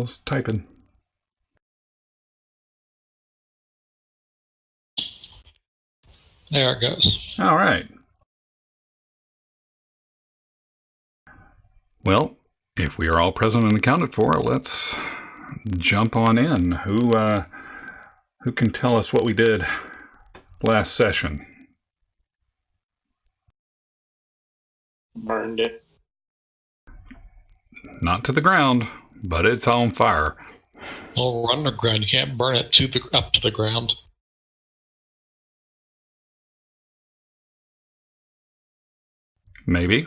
was typing. There it goes. All right. Well, if we are all present and accounted for, let's jump on in. Who can tell us what we did last session? Burned it. Not to the ground, but it's on fire. Well, we're underground. You can't burn it up to the ground. Maybe.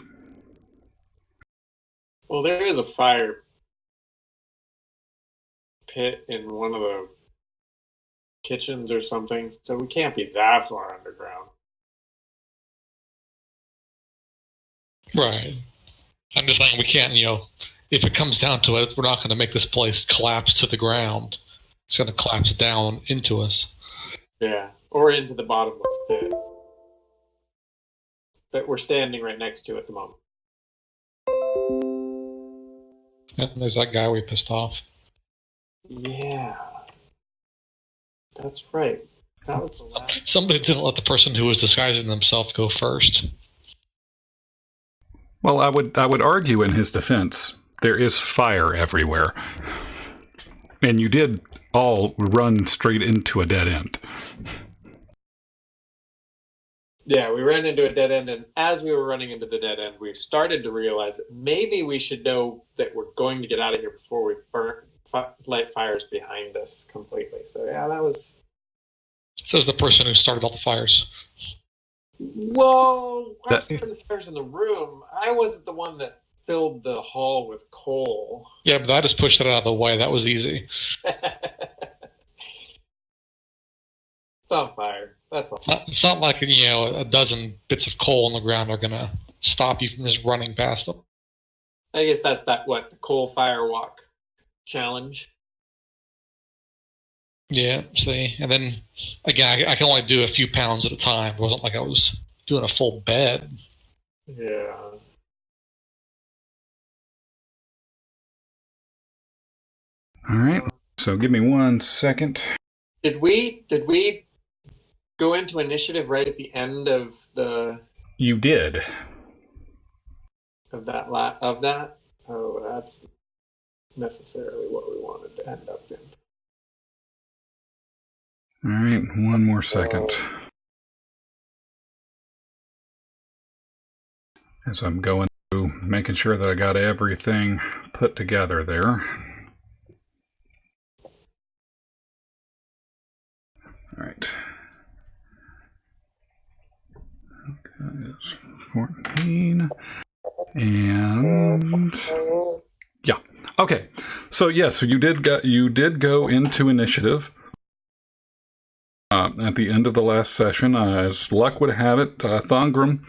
Well, there is a fire pit in one of the kitchens or something, so we can't be that far underground. Right. I'm just saying we can't, if it comes down to it, we're not going to make this place collapse to the ground. It's going to collapse down into us. Yeah, or into the bottomless pit that we're standing right next to at the moment. And there's that guy we pissed off. Yeah. That's right. That was the last. Somebody didn't let the person who was disguising themselves go first. Well, I would argue in his defense, there is fire everywhere. And you did all run straight into a dead end. Yeah, we ran into a dead end, and as we were running into the dead end, we started to realize that maybe we should know that we're going to get out of here before we light fires behind us completely. So yeah, that was... Says the person who started all the fires. Whoa! I was starting the fires in the room. I wasn't the one that filled the hall with coal. Yeah, but I just pushed it out of the way. That was easy. It's on fire. That's all. It's not like, a dozen bits of coal on the ground are going to stop you from just running past them. I guess that's the coal fire walk challenge. Yeah, see. And then, again, I can only do a few pounds at a time. It wasn't like I was doing a full bed. Yeah. All right. So give me 1 second. Did we go into initiative right at the end of the... You did. Of that? Oh, that's necessarily what we wanted to end up in. All right, 1 more second. As I'm going through, making sure that I got everything put together there. All right. Okay, it's 14. And yeah. Okay. So yes, so you did go into initiative. At the end of the last session, as luck would have it, Thongrim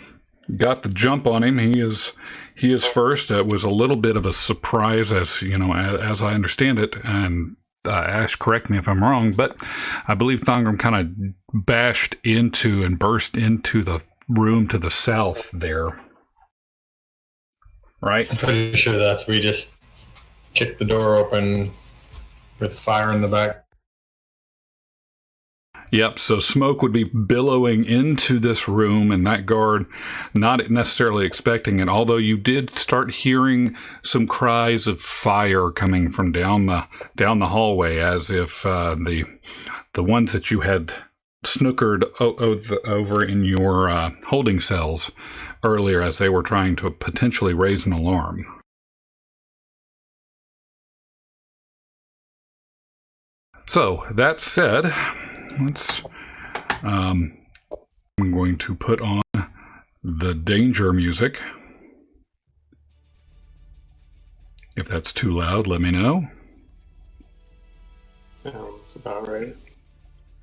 got the jump on him. He is first. It was a little bit of a surprise, as as I understand it. And Ash, correct me if I'm wrong, but I believe Thongrim kind of bashed into and burst into the room to the south there. Right? I'm pretty sure we just kicked the door open with fire in the back. Yep, so smoke would be billowing into this room, and that guard not necessarily expecting it, although you did start hearing some cries of fire coming from down the hallway, as if the ones that you had snookered over in your holding cells earlier, as they were trying to potentially raise an alarm. So, that said... I'm going to put on the danger music. If that's too loud, let me know. Sounds about right.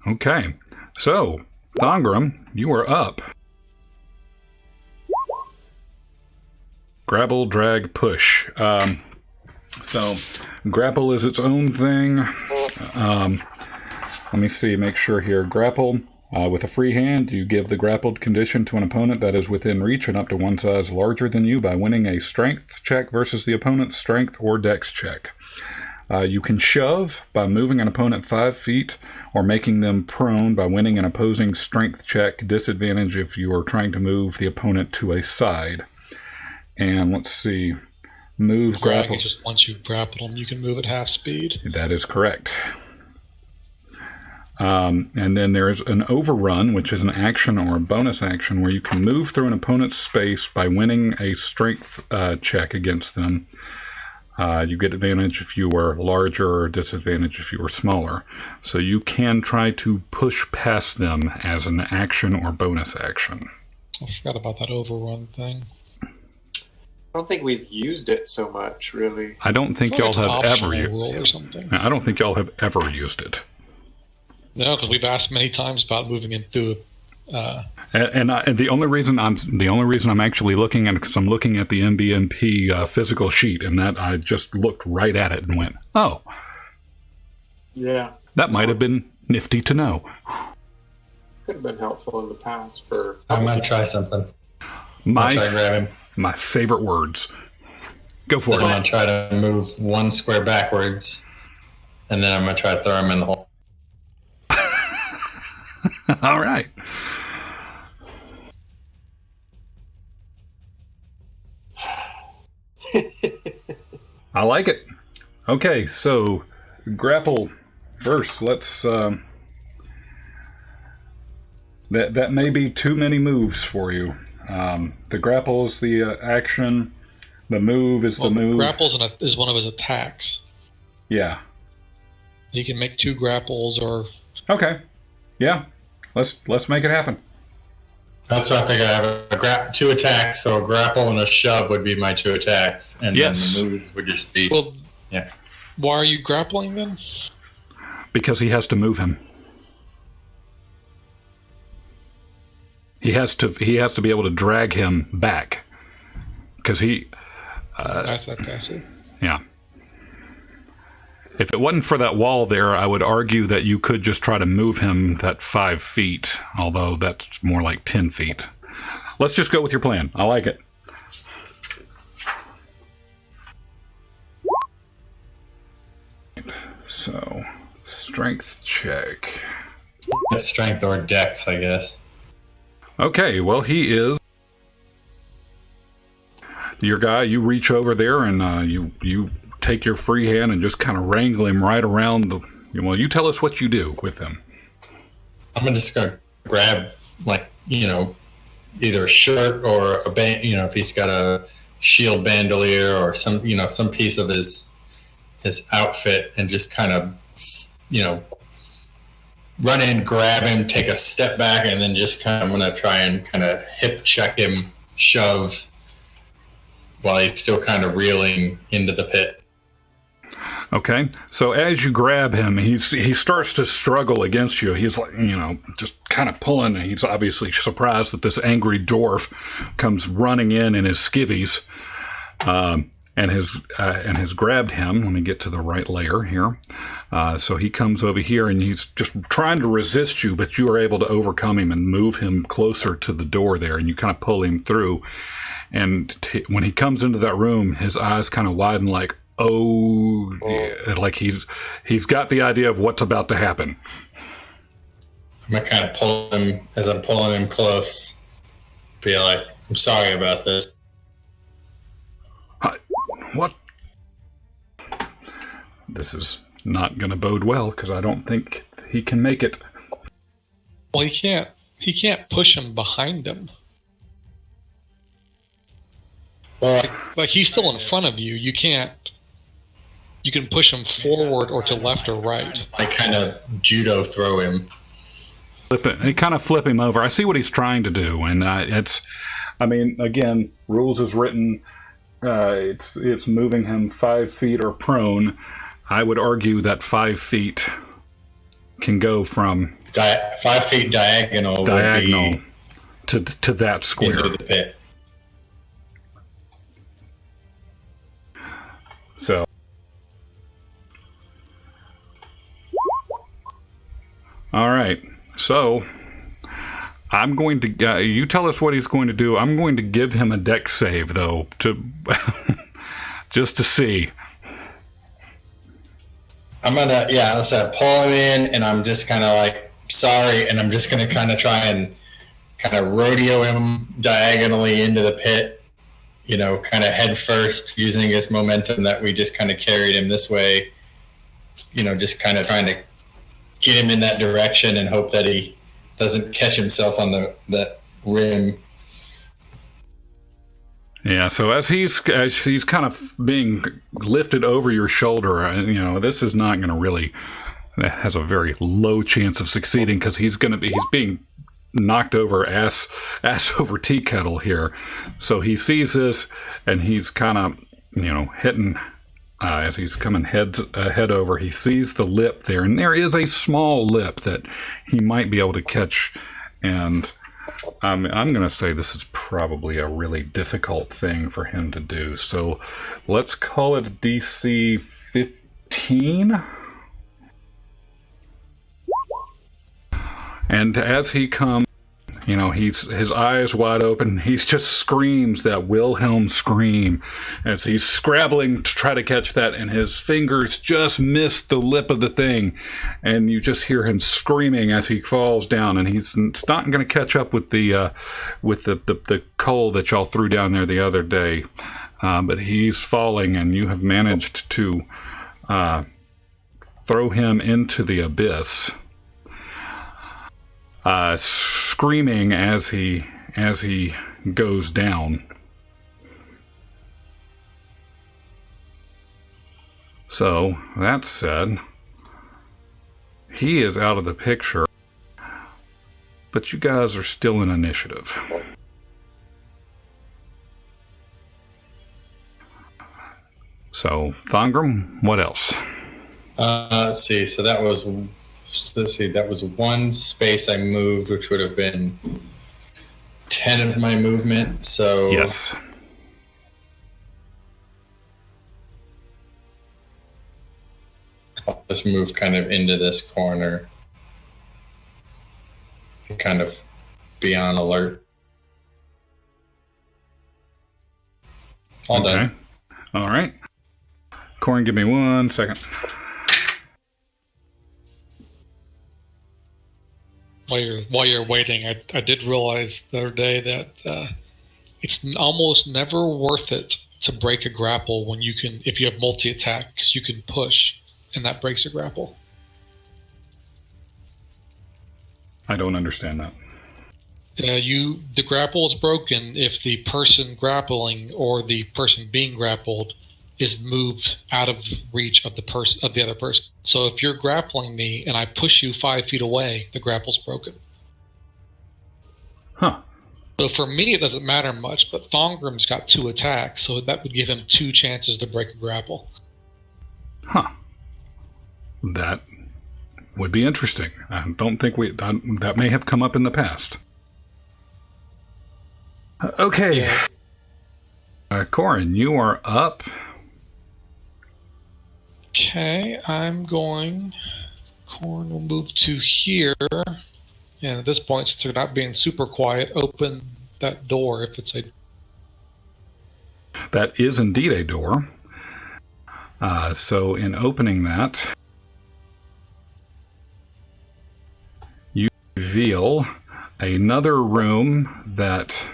Okay. So, Thongrim, you are up. Grapple, drag, push. So, grapple is its own thing. Let me see, make sure here. Grapple, with a free hand, you give the grappled condition to an opponent that is within reach and up to one size larger than you by winning a strength check versus the opponent's strength or dex check. You can shove by moving an opponent 5 feet or making them prone by winning an opposing strength check, disadvantage if you are trying to move the opponent to a side. And let's see, move grapple. Just once you've grappled them, you can move at half speed. That is correct. And then there's an overrun, which is an action or a bonus action where you can move through an opponent's space by winning a strength check against them. You get advantage if you were larger or disadvantage if you were smaller. So you can try to push past them as an action or bonus action. I forgot about that overrun thing. I don't think we've used it so much, really. I don't think y'all have ever used or something. I don't think y'all have ever used it. No, because we've asked many times about moving in through. And the only reason I'm actually looking at it because I'm looking at the MBMP physical sheet, and that I just looked right at it and went, "Oh, yeah, that might have been nifty to know." Could have been helpful in the past for. I'm gonna try something. My I'll try and grab him. My favorite words. Go for I'm it. gonna try to move one square backwards, and then I'm gonna try to throw him in the hole. All right. I like it. Okay, so grapple first. Let's. That may be too many moves for you. The grapple is the action. The move is the move. Grapples is one of his attacks. Yeah. He can make 2 grapples or. Okay. Yeah. Let's make it happen. That's what I think. I have 2 attacks, so a grapple and a shove would be my 2 attacks, and yes. then the move would just be. Well, yeah. Why are you grappling then? Because he has to move him. He has to be able to drag him back. Because he. That's passive. Yeah. If it wasn't for that wall there, I would argue that you could just try to move him that 5 feet, although that's more like 10 feet. Let's just go with your plan. I like it. So, strength check. Strength or dex, I guess. Okay, well, he is your guy. You reach over there and you take your free hand and just kind of wrangle him right around the. Well, you tell us what you do with him. I'm just gonna grab, either a shirt or a band. If he's got a shield bandolier or some piece of his outfit, and just kind of, run in, grab him, take a step back, and then just I'm gonna try and kind of hip check him, shove, while he's still kind of reeling into the pit. Okay, so as you grab him, he starts to struggle against you. He's like, just kind of pulling. And he's obviously surprised that this angry dwarf comes running in his skivvies, and has grabbed him. Let me get to the right layer here. So he comes over here and he's just trying to resist you, but you are able to overcome him and move him closer to the door there, and you kind of pull him through. And when he comes into that room, his eyes kind of widen like, oh, yeah, like he's got the idea of what's about to happen. I'm gonna kind of pull him as I'm pulling him close. Be like, I'm sorry about this. What? This is not going to bode well because I don't think he can make it. Well, he can't push him behind him. Well, like he's still in front of you. You can't. You can push him forward or to left or right. I kind of judo throw him. Kind of flip him over. I see what he's trying to do, and again, rules is written. It's moving him 5 feet or prone. I would argue that 5 feet can go from 5 feet diagonal would be to that square. Into the pit. So, all right. So, I'm going to. You tell us what he's going to do. I'm going to give him a dex save, though, to just to see. I'm gonna, yeah, let's pull him in, and I'm just kind of like, sorry, and I'm just gonna kind of try and kind of rodeo him diagonally into the pit, kind of head first, using his momentum that we just kind of carried him this way, just kind of trying to get him in that direction and hope that he doesn't catch himself on that rim. Yeah, so as he's kind of being lifted over your shoulder, this is not going to really, that has a very low chance of succeeding because he's being knocked over ass over tea kettle here. So he sees this and he's kind of, hitting, as he's coming head over, he sees the lip there, and there is a small lip that he might be able to catch, and I'm going to say this is probably a really difficult thing for him to do. So let's call it a DC 15. And as he comes, his eyes wide open. He just screams that Wilhelm scream as he's scrabbling to try to catch that, and his fingers just miss the lip of the thing, and you just hear him screaming as he falls down. And he's not going to catch up with the coal that y'all threw down there the other day, but he's falling, and you have managed to throw him into the abyss. Screaming as he goes down. So, that said, he is out of the picture, but you guys are still in initiative. So, Thongram, what else? Let's see. So that was one space I moved, which would have been 10 of my movement. So yes, I'll just move kind of into this corner to kind of be on alert. All done. All right. Corin, give me 1 second. While you're waiting, I did realize the other day that it's almost never worth it to break a grapple when you can, if you have multi-attack, because you can push, and that breaks a grapple. I don't understand that. The grapple is broken if the person grappling or the person being grappled is moved out of reach of the other person. So if you're grappling me and I push you 5 feet away, the grapple's broken. Huh. So for me, it doesn't matter much, but Thongram's got 2 attacks, so that would give him 2 chances to break a grapple. Huh. That would be interesting. I don't think that may have come up in the past. Okay. Yeah. Corin, you are up. Okay, Corin will move to here. And at this point, since they're not being super quiet, open that door if it's a... That is indeed a door. So in opening that, you reveal another room that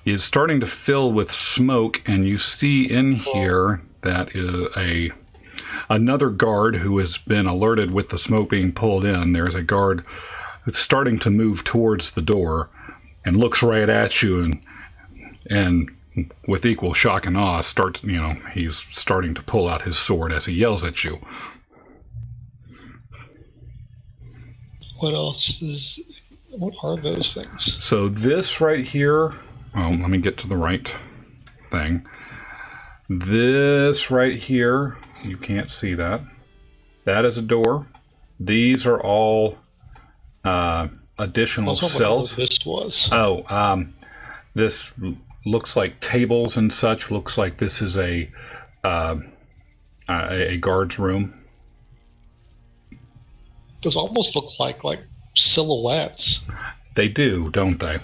is starting to fill with smoke, and you see in here that is another guard who has been alerted with the smoke being pulled in. There's a guard that's starting to move towards the door and looks right at you, and with equal shock and awe he's starting to pull out his sword as he yells at you. What are those things? So this right here, let me get to the right thing. This right here, you can't see that. That is a door. These are all additional cells. This was. This looks like tables and such. Looks like this is a guard's room. Those almost look like silhouettes. They do, don't they?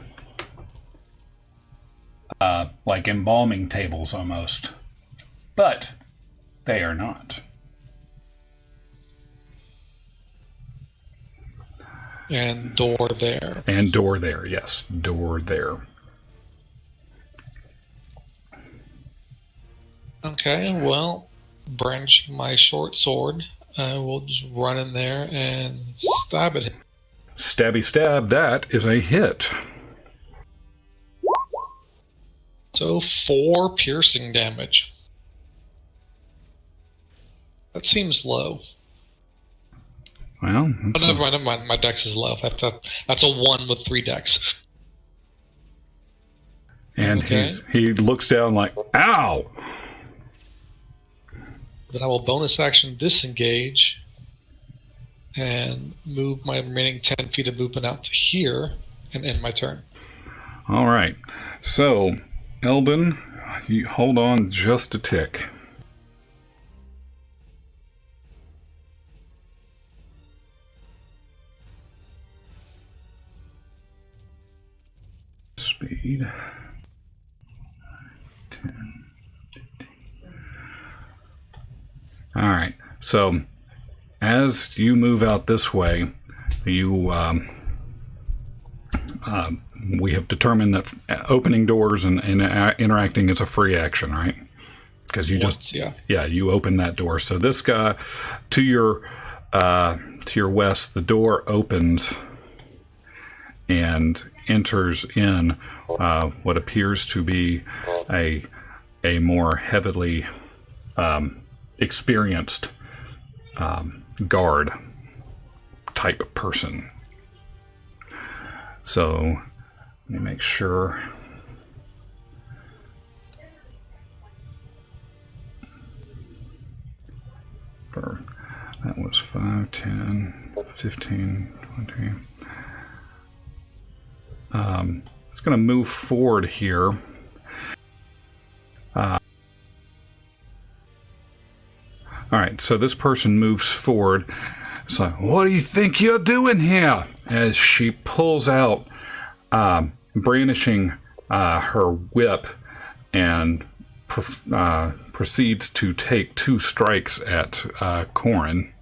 Like embalming tables almost. But they are not. And door there. And door there, yes. Door there. Okay, well, brandishing my short sword, I will just run in there and stab at him. Stabby stab, that is a hit. So 4 piercing damage. That seems low. Well, Never mind. My dex is low. That's a 1 with 3 dex. And okay. He looks down like, ow! Then I will bonus action disengage and move my remaining 10 feet of movement out to here and end my turn. All right. So, Eldon, you hold on just a tick. Speed. 10. All right. So, as you move out this way, you we have determined that opening doors and interacting is a free action, right? Because you you open that door. So this guy to your west, the door opens and enters in what appears to be a more heavily experienced guard type person. So let me make sure. That was 5, 10, 15, 20. It's going to move forward here. All right, so this person moves forward. It's like, what do you think you're doing here? As she pulls out, brandishing her whip, and proceeds to take 2 strikes at Corin.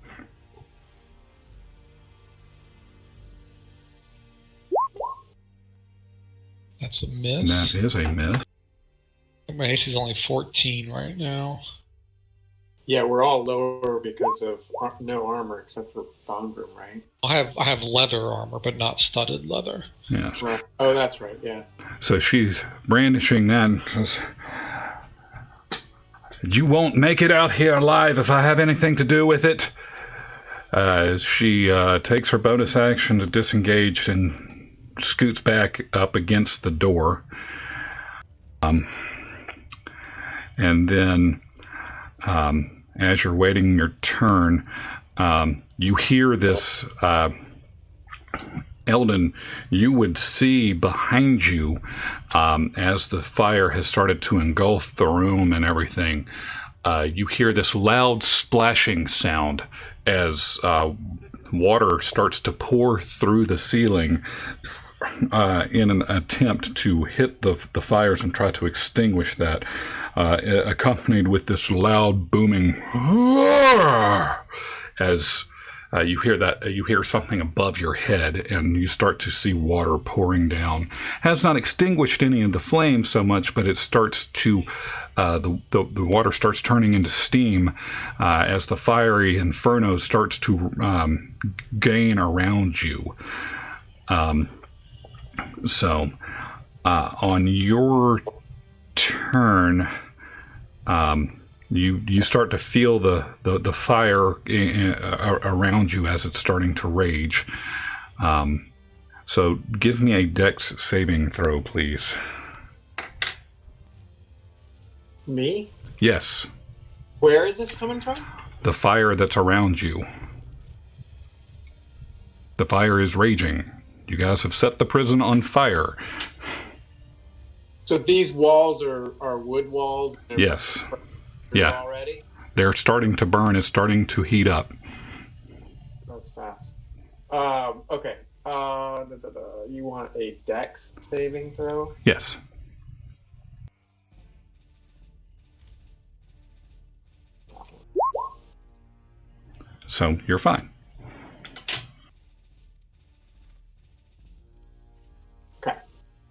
That's a miss. That is a miss. My AC is only 14 right now. Yeah, we're all lower because of no armor except for Thongrim, right? I have leather armor, but not studded leather. Yes. Right. Oh, that's right. Yeah. So she's brandishing that and says, "You won't make it out here alive if I have anything to do with it." She takes her bonus action to disengage and scoots back up against the door. And then, as you're waiting your turn, you hear this, Eldon, you would see behind you, as the fire has started to engulf the room and everything, you hear this loud splashing sound as water starts to pour through the ceiling in an attempt to hit the fires and try to extinguish that, accompanied with this loud booming as you hear something above your head, and you start to see water pouring down. Has not extinguished any of the flames so much, but it starts to the water starts turning into steam as the fiery inferno starts to gain around you. So, on your turn, you start to feel the fire around you as it's starting to rage. So, give me a Dex saving throw, please. Me? Yes. Where is this coming from? The fire that's around you. The fire is raging. You guys have set the prison on fire. So these walls are wood walls? Yes. Yeah. Already? They're starting to burn. It's starting to heat up. That's fast. Okay. You want a Dex saving throw? Yes. So you're fine.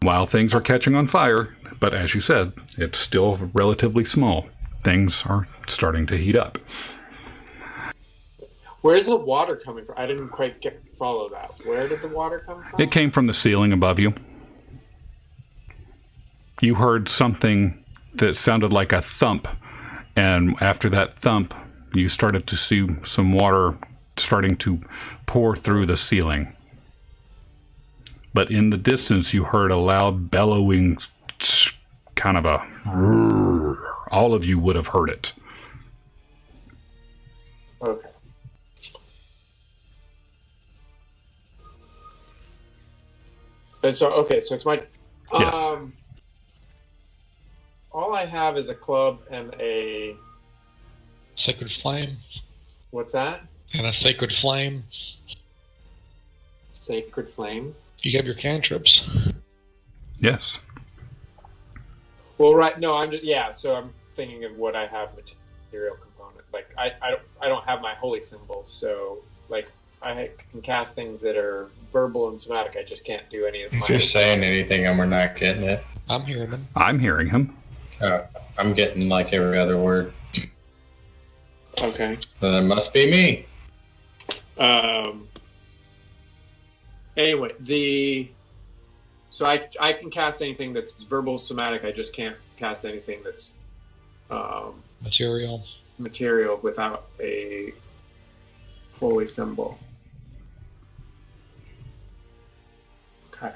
while things are catching on fire, but as you said, it's still relatively small. Things are starting to heat up. Where's the water coming from? I didn't quite follow that. Where did the water come from? It came from the ceiling above you. You heard something that sounded like a thump, and after that thump, you started to see some water starting to pour through the ceiling. But in the distance, you heard a loud bellowing, kind of a... All of you would have heard it. Okay. And so it's my... Yes. All I have is a club and a... Sacred flame. What's that? And a sacred flame. Sacred flame? You have your cantrips. Yes. Well, right. No, I'm just... Yeah, so I'm thinking of what I have material component. Like, I don't have my holy symbols, so, like, I can cast things that are verbal and somatic. I just can't do any of If you're saying anything and we're not getting it. I'm hearing them. I'm hearing him. I'm getting like every other word. Okay. Then it must be me. Anyway, so I can cast anything that's verbal, somatic. I just can't cast anything that's material without a holy symbol. Okay.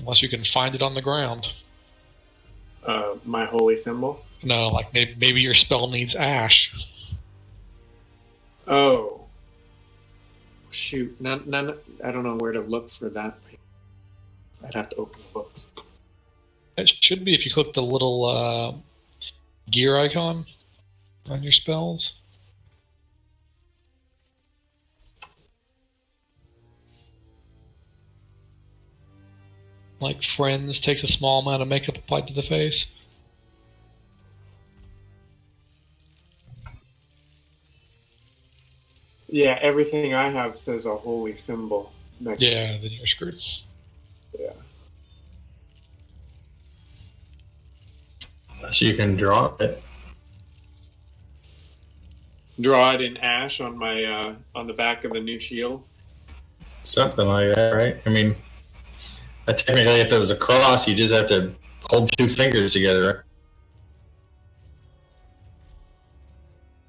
Unless you can find it on the ground. My holy symbol? No, like maybe your spell needs ash. Oh. Shoot. None, I don't know where to look for that. I'd have to open the books. It should be if you click the little gear icon on your spells. Like Friends takes a small amount of makeup applied to the face. Yeah, everything I have says a holy symbol. Yeah, then you're screwed. Yeah. Unless you can draw it. Draw it in ash on my on the back of the new shield. Something like that, right? I mean, technically, if it was a cross, you just have to hold two fingers together, right?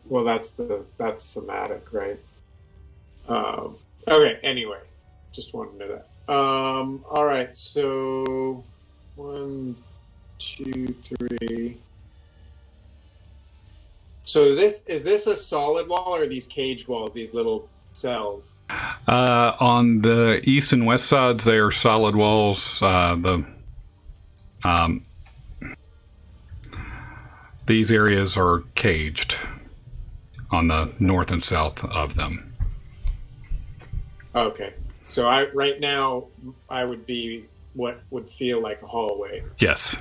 Well, that's somatic, right? Okay. Anyway, just wanted to know that. All right. So 1, 2, 3. So is this a solid wall or are these cage walls? These little cells? On the east and west sides, they are solid walls. These areas are caged on the north and south of them. Okay. So right now I would be what would feel like a hallway. Yes.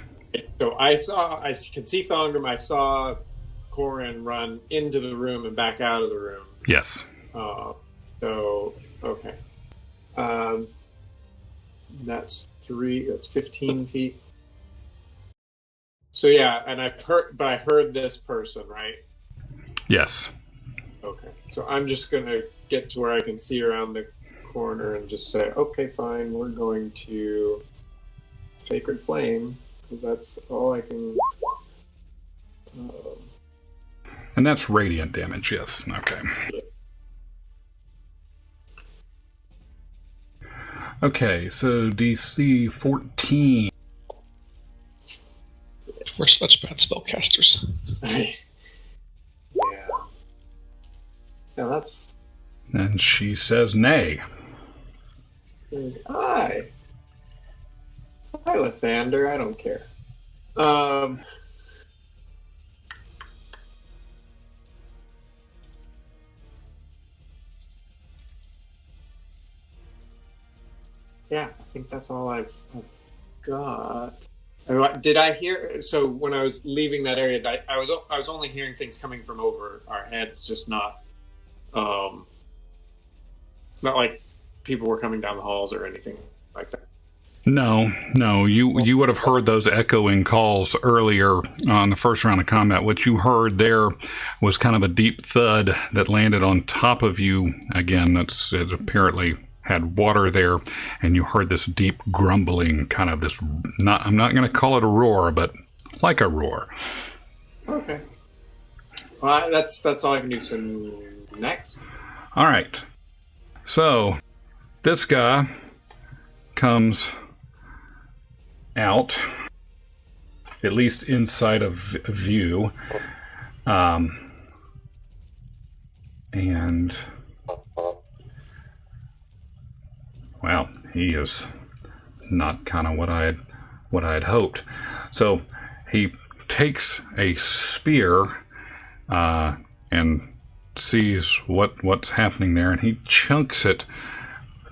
So I can see Thongram. I saw Corin run into the room and back out of the room. Yes. So okay. That's 15 feet. So yeah, and I heard this person, right? Yes. Okay. So I'm just gonna get to where I can see around the corner and just say, okay, fine, we're going to Sacred Flame, because that's all I can... And that's radiant damage, yes. Okay. Okay, so DC 14. We're such bad spellcasters. Yeah. Now that's... And she says nay. Hi, Lathander, I don't care. Yeah, I think that's all I've got. Did I hear? So when I was leaving that area, I was only hearing things coming from over our heads, just not like people were coming down the halls or anything like that. No. You would have heard those echoing calls earlier on the first round of combat. What you heard there was kind of a deep thud that landed on top of you. Again, it apparently had water there, and you heard this deep grumbling, kind of this. I'm not going to call it a roar, but like a roar. Okay. Well, that's all I can do. So next. All right. So this guy comes out, at least inside of view, and well, he is not kind of what I'd hoped. So he takes a spear and sees what's happening there, and he chunks it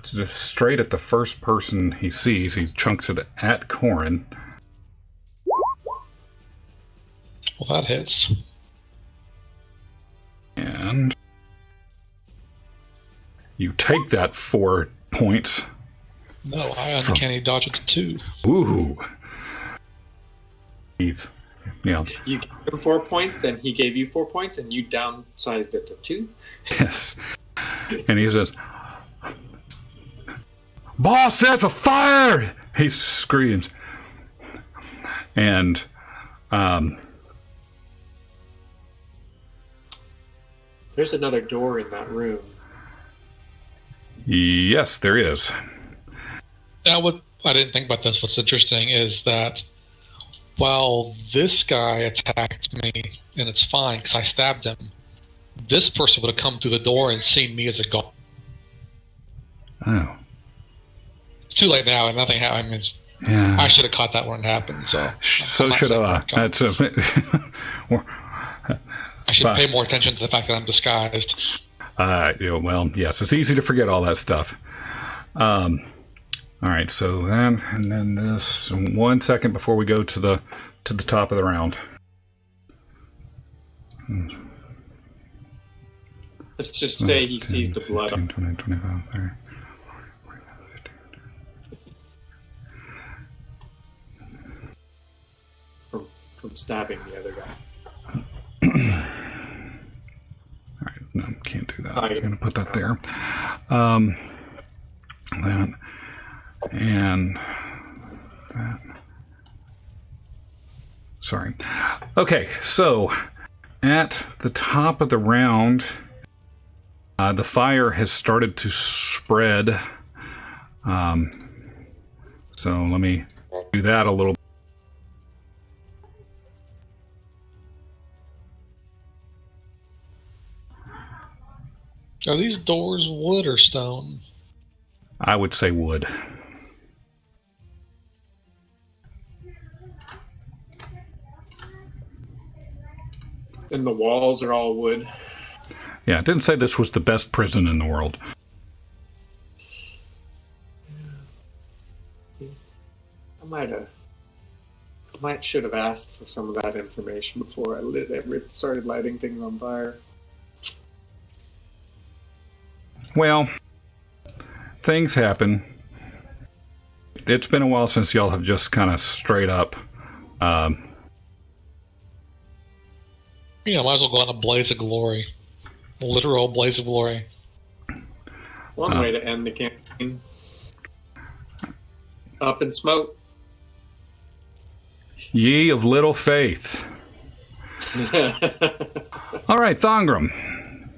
just straight at the first person he sees. He chunks it at Corin. Well, that hits. And you take that 4 points. No, I uncanny dodge it to 2. Ooh. He's, You gave him 4 points, then he gave you 4 points, and you downsized it to 2. Yes. And he says, "Boss, there's a fire!" He screams. And there's another door in that room. Yes, there is. Now, what I didn't think about this, what's interesting is that while this guy attacked me, and it's fine because I stabbed him, this person would have come through the door and seen me as a god. Oh. It's too late now, and nothing happened. I mean, Yeah. I should have caught that when it happened. So should I. That's I should pay more attention to the fact that I'm disguised. well, yes, it's easy to forget all that stuff. All right, so then and then this. 1 second before we go to the top of the round. Let's just say he sees the blood. 15, 20, 25, 30. From stabbing the other guy. All right, no, can't do that. Oh, I'm going to put that there. That and that. Sorry. Okay, so at the top of the round, the fire has started to spread. So let me do that a little. Are these doors wood or stone? I would say wood. And the walls are all wood. Yeah, it didn't say this was the best prison in the world. I should have asked for some of that information before I started lighting things on fire. Well, things happen. It's been a while since y'all have just kind of straight up. Might as well go on a blaze of glory. A literal blaze of glory. One way to end the campaign. Up in smoke. Ye of little faith. All right, Thongram,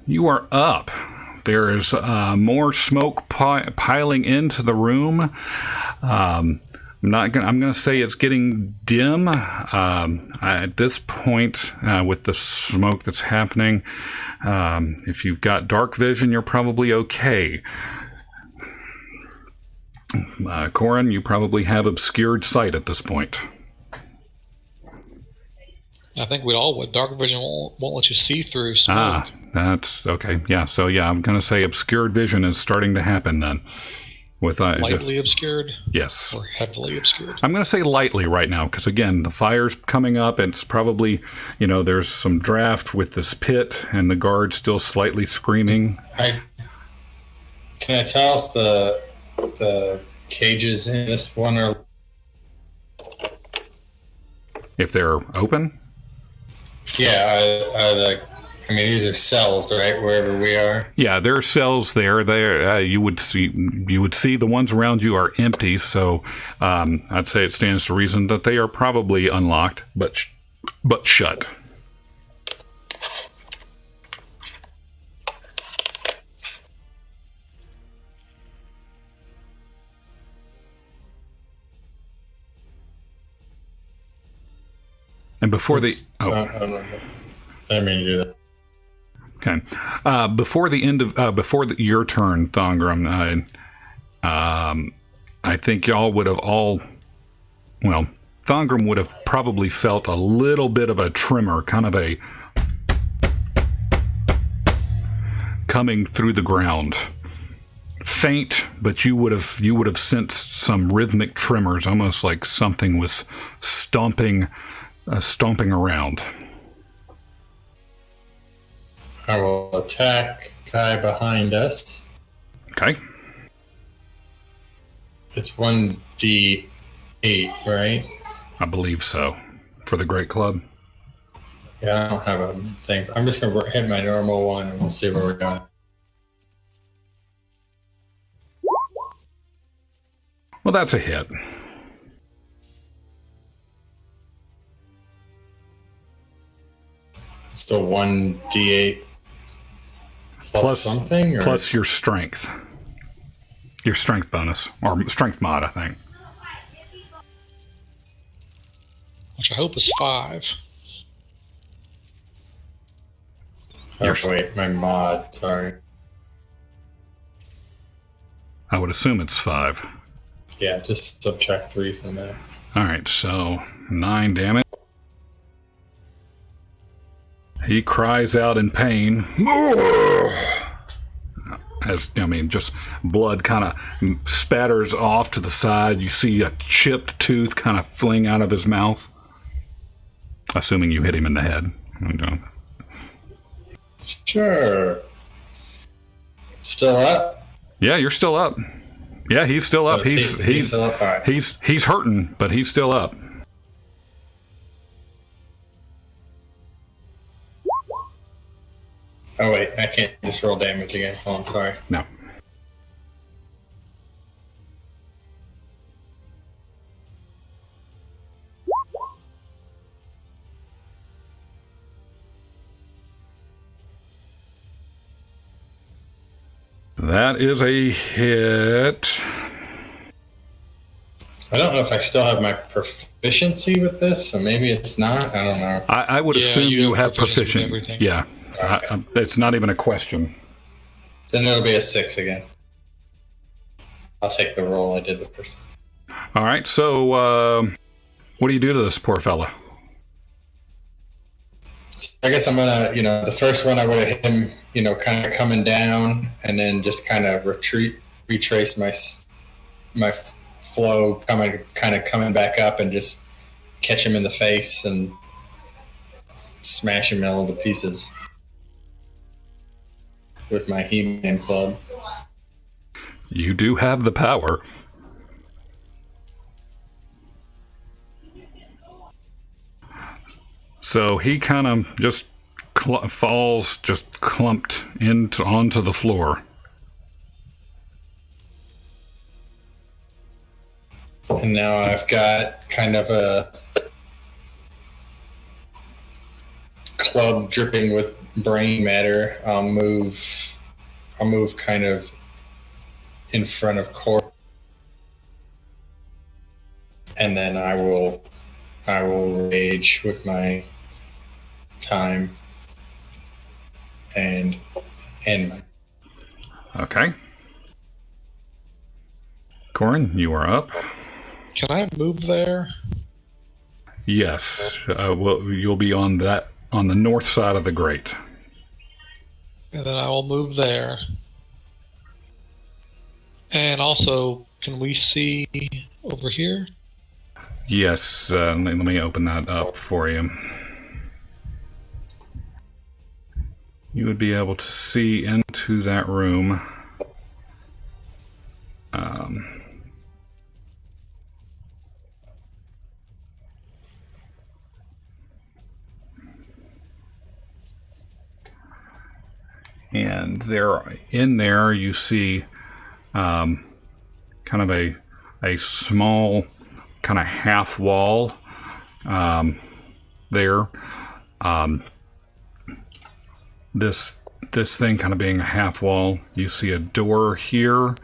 you are up. There is more smoke piling into the room. I'm going to say it's getting dim at this point with the smoke that's happening. If you've got dark vision, you're probably okay. Corin, you probably have obscured sight at this point. I think we all would. Dark vision won't let you see through smoke. That's okay. Yeah, so yeah, I'm going to say obscured vision is starting to happen then. With lightly obscured? Yes. Or heavily obscured? I'm going to say lightly right now because, again, the fire's coming up. It's probably, there's some draft with this pit and the guard still slightly screaming. Can Can I tell if the cages in this one are... If they're open? Yeah, I mean, these are cells, right? Wherever we are. Yeah, there are cells there. There, you would see the ones around you are empty. So, I'd say it stands to reason that they are probably unlocked, but shut. And before I didn't mean to do that. Okay. Before the end of your turn, Thongrum, I think y'all would have Thongrum would have probably felt a little bit of a tremor, kind of a coming through the ground. Faint, but you would have sensed some rhythmic tremors, almost like something was stomping around. I will attack guy behind us. Okay. It's 1d8, right? I believe so. For the Great Club. Yeah, I don't have a thing. I'm just going to hit my normal one and we'll see where we're going. Well, that's a hit. It's a 1d8 plus something? Or? Plus your strength. Your strength bonus. Or strength mod, I think. Which I hope is 5. Oh, wait, my mod, sorry. I would assume it's 5. Yeah, just subtract 3 from that. Alright, so 9 damage. He cries out in pain. Just blood kind of spatters off to the side. You see a chipped tooth kind of fling out of his mouth. Assuming you hit him in the head. Sure. Still up? Yeah, you're still up. Yeah, he's still up. He's still up. All right. He's hurting, but he's still up. Oh wait, I can't just roll damage again. Oh, I'm sorry. No. That is a hit. I don't know if I still have my proficiency with this, so maybe it's not. I don't know. I would assume you have proficient. Yeah. Okay. It's not even a question. Then it'll be a 6 again. I'll take the roll I did the first time. All right, so what do you do to this poor fella? So I guess I'm going to, the first one I would have hit him, kind of coming down and then just kind of retrace my flow, kind of coming back up and just catch him in the face and smash him in little pieces with my He-Man club. You do have the power. So he kind of just falls, just clumped onto the floor. And now I've got kind of a club dripping with brain matter. I'll move kind of in front of Cor, and then I will rage with my time and end my. Okay. Corin, you are up. Can I move there? Yes. You'll be on the north side of the grate. And then I will move there. And also, can we see over here? Yes. Let me open that up for you. You would be able to see into that room And in there you see kind of a small kind of half wall there. This thing kind of being a half wall. You see a door here.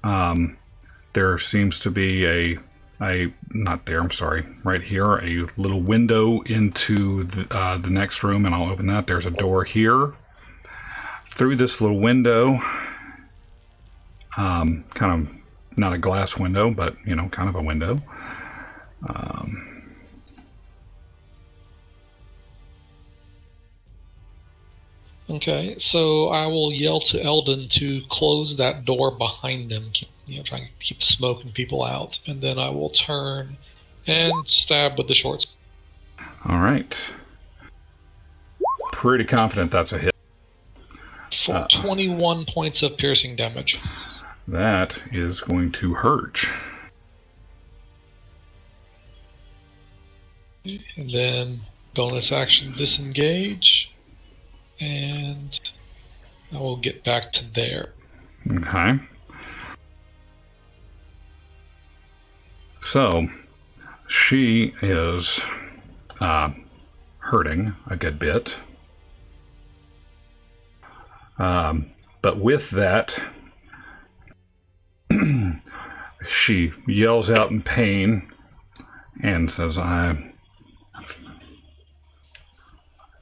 There seems to be not there, I'm sorry, right here, a little window into the next room, and I'll open that. There's a door here. Through this little window, kind of not a glass window, but, kind of a window. Okay, so I will yell to Eldon to close that door behind them, trying to keep smoking people out, and then I will turn and stab with the shorts. All right. Pretty confident that's a hit. For 21 points of piercing damage. That is going to hurt. And then bonus action disengage. And I will get back to there. Okay. So, she is hurting a good bit. But with that, she yells out in pain and says,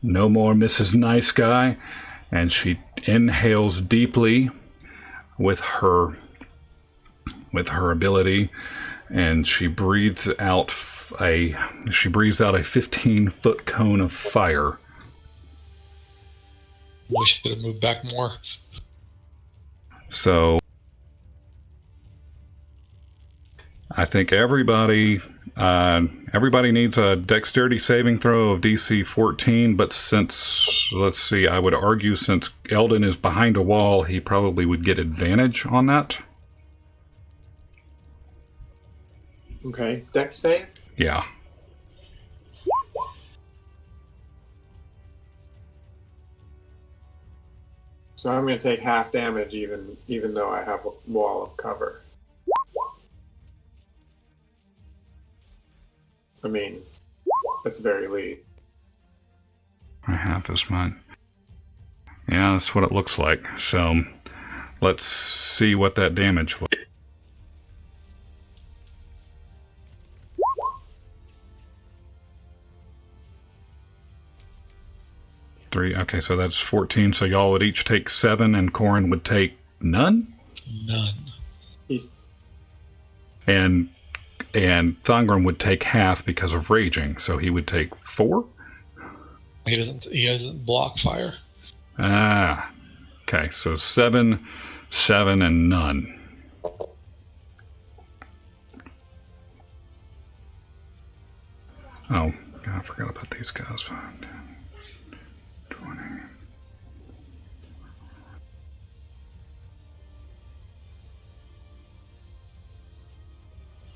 "No more Mrs. Nice Guy," and she inhales deeply with her ability, and she breathes out a 15-foot cone of fire. We should have moved back more. So I think everybody needs a dexterity saving throw of DC 14, but I would argue since Eldon is behind a wall, he probably would get advantage on that. Okay, dex save? Yeah. So I'm going to take half damage even though I have a wall of cover. I mean, at the very least. Half as much. Yeah, that's what it looks like. So let's see what that damage was. Three. Okay, so that's 14. So y'all would each take 7, and Corin would take none? None. And Thongrim would take half because of raging, so he would take 4? He doesn't block fire. Ah. Okay, so 7, and none. Oh, I forgot about these guys. 5, 10, 20.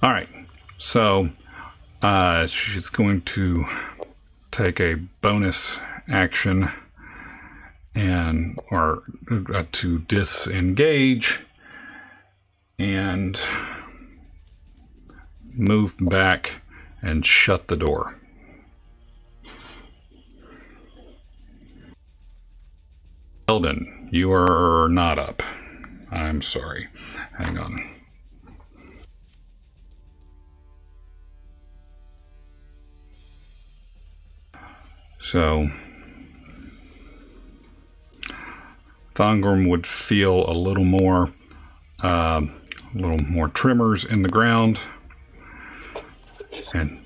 All right, so she's going to take a bonus action or to disengage and move back and shut the door. Eldon, you are not up. I'm sorry. Hang on. So, Thongrim would feel a little more tremors in the ground, and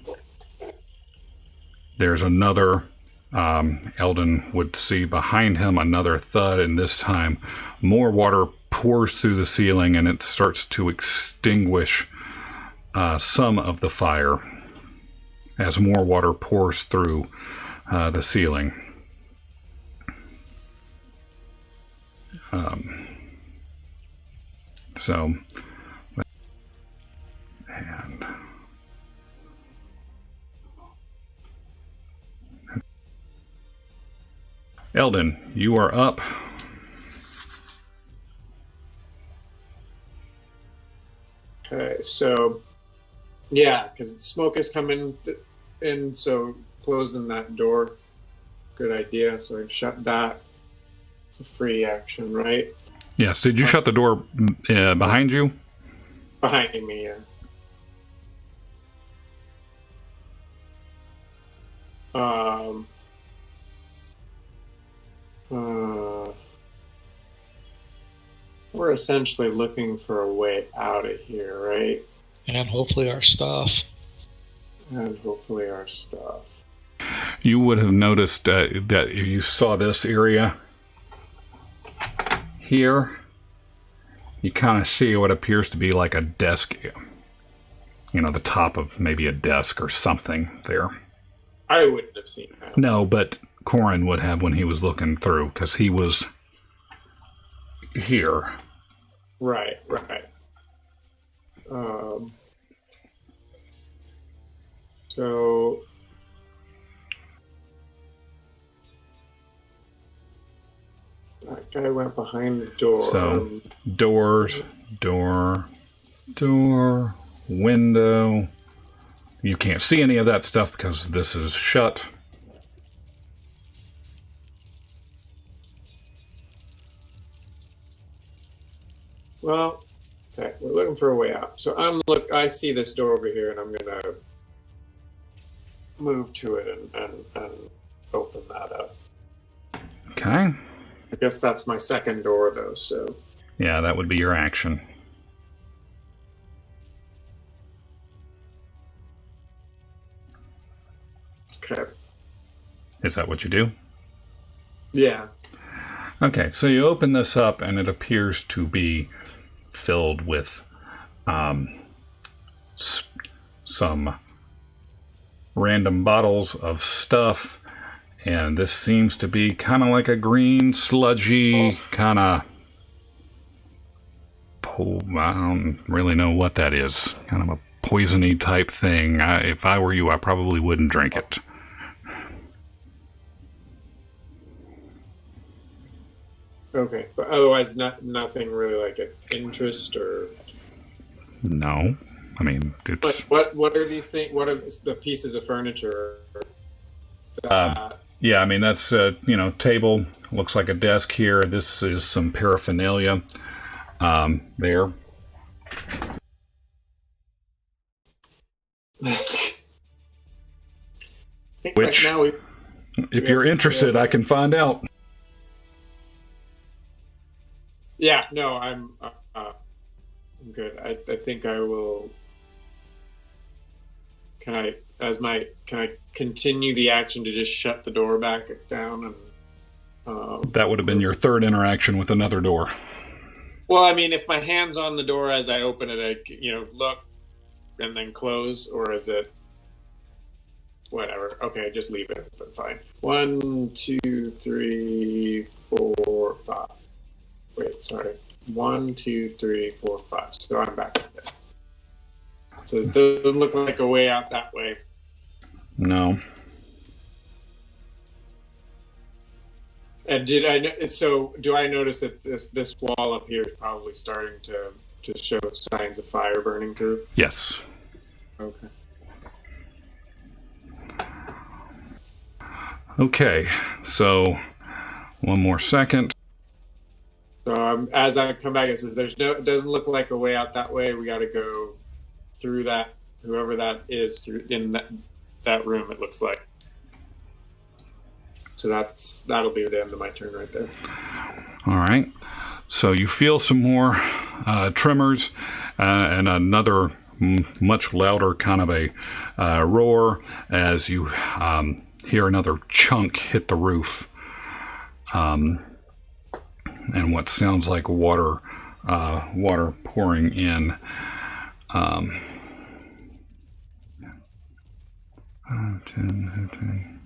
there's another. Eldon would see behind him another thud, and this time more water pours through the ceiling, and it starts to extinguish some of the fire as more water pours through the ceiling. So Eldon, you are up. Okay, so yeah, because the smoke is coming in, so closing that door, good idea. So I shut that. It's a free action, right? Yes. Did you shut the door behind you? Behind me, yeah. We're essentially looking for a way out of here, right? And hopefully our stuff. And hopefully our stuff. You would have noticed that if you saw this area here, you kind of see what appears to be like a desk. You know, the top of maybe a desk or something there. I wouldn't have seen that. No, but Corin would have when he was looking through, because he was here. Right. So that guy went behind the door. So door, window. You can't see any of that stuff because this is shut. Well, okay, we're looking for a way out. So I see this door over here, and I'm gonna move to it and open that up. Okay. I guess that's my second door, though. So yeah, that would be your action. okay. Is that what you do? Yeah. Okay, so you open this up, and it appears to be filled with some random bottles of stuff, and this seems to be kind of like a green, sludgy kind of. I don't really know what that is. Kind of a poisony type thing. If I were you, I probably wouldn't drink it. Okay, but otherwise, nothing really like an interest or. No, I mean it's. What are these things? What are the pieces of furniture? Yeah, I mean that's table. Looks like a desk here. This is some paraphernalia. There. Which, right now if you're interested, I can find out. Yeah, no, I'm good. I think I will. Can I continue the action to just shut the door back down and? That would have been your third interaction with another door. Well, I mean, if my hand's on the door as I open it, I look and then close, or is it whatever? Okay, just leave it. But fine. 1, 2, 3, 4, 5. Wait, sorry. 1, 2, 3, 4, 5. So I'm back there. So it doesn't look like a way out that way. No. And do I notice that this wall up here is probably starting to show signs of fire burning through? Yes. Okay. Okay, so one more second. So as I come back, it says it doesn't look like a way out that way. We got to go through that, whoever that is, through in that room. It looks like. So that'll be the end of my turn right there. All right. So you feel some more tremors and another much louder kind of a roar as you hear another chunk hit the roof. And what sounds like water pouring in. 10, 15,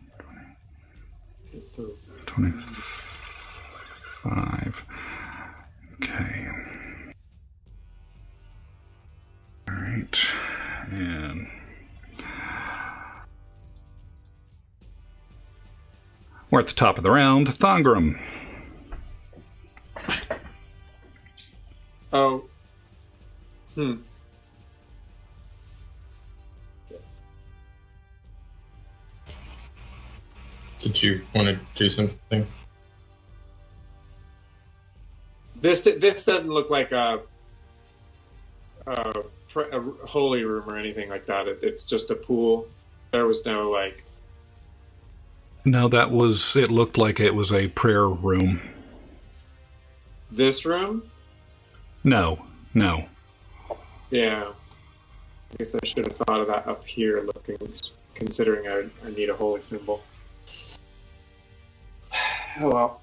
20, 25. Okay. All right. And We're at the top of the round. Thongrum. Oh. Did you want to do something? This doesn't look like a holy room or anything like that. It's just a pool. There was no like. No, it looked like it was a prayer room. This room? No. Yeah. I guess I should have thought of that up here, considering I need a holy symbol. Oh well.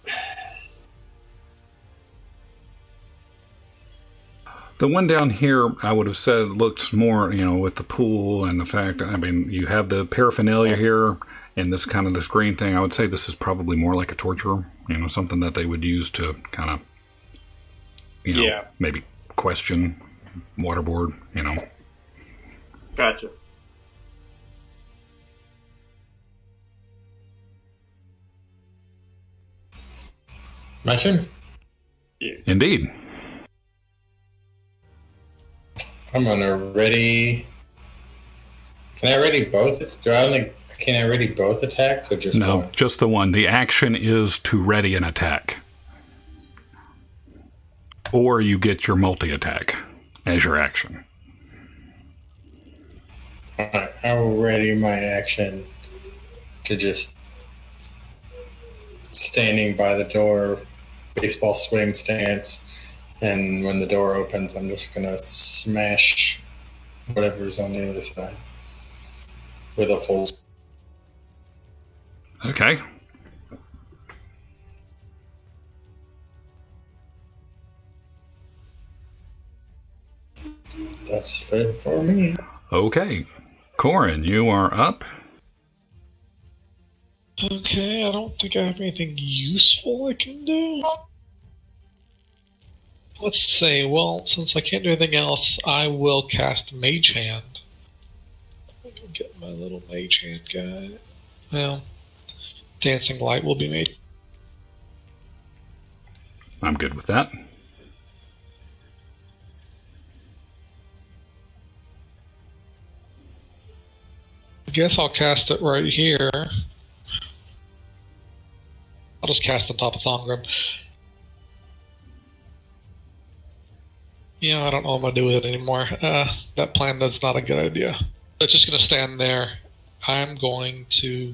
The one down here, I would have said, looks more, with the pool and the fact, you have the paraphernalia here and this green thing. I would say this is probably more like a torture room, something that they would use to kind of, maybe question, waterboard, Gotcha. My turn? Yeah. Indeed. I'm gonna ready. Can I ready both? Can I ready both attacks or just No, one? just the one. The action is to ready an attack. Or you get your multi-attack as your action. Alright, I will ready my action to just standing by the door, baseball swing stance, and when the door opens, I'm just gonna smash whatever's on the other side with a full. Okay. That's fit for me. Okay. Corin, you are up. Okay, I don't think I have anything useful I can do. Let's see. Well, since I can't do anything else, I will cast Mage Hand. Let me get my little Mage Hand guy. Well, Dancing Light will be made. I'm good with that. I guess I'll cast it right here. I'll just cast on top of Thongrim. I don't know what I'm going to do with it anymore. That plan is not a good idea. It's just going to stand there. I'm going to...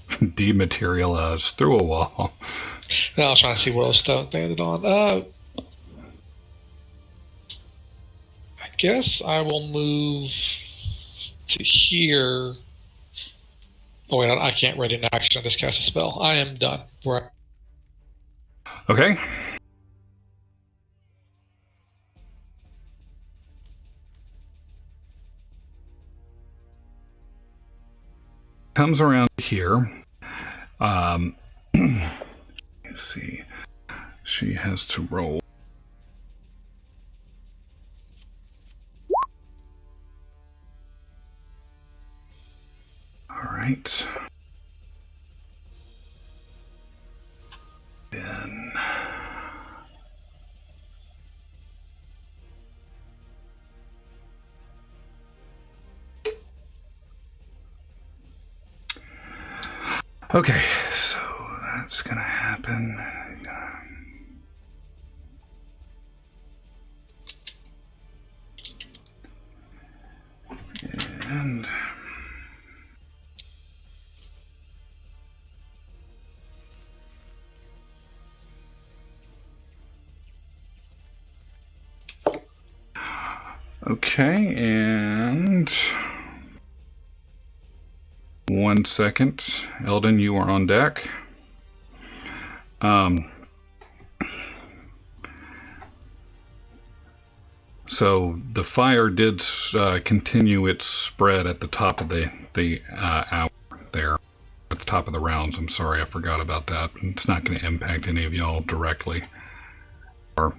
Dematerialize through a wall. I was trying to see what else stuff landed on. I guess I will move to here. Oh, wait, I can't ready an action. I just cast a spell. I am done. Right. Okay. Comes around here. Let's see. She has to roll. All right. Then. Okay, so that's gonna happen. And okay, and 1 second. Eldon, you are on deck. So the fire did continue its spread at the top of the hour there. At the top of the rounds. I'm sorry, I forgot about that. It's not going to impact any of y'all directly. Or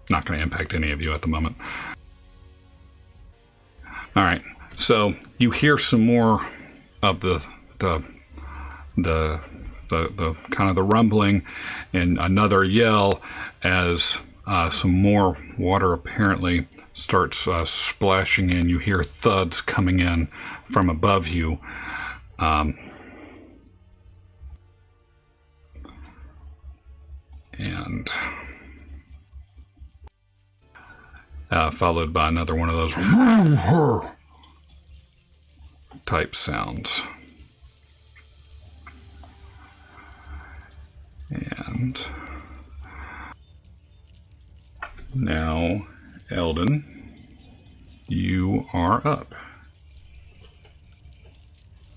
not going to impact any of you at the moment. Alright, so you hear some more of the the kind of the rumbling and another yell as some more water apparently starts splashing in. You hear thuds coming in from above you. And followed by another one of those type sounds. And now, Eldon, you are up.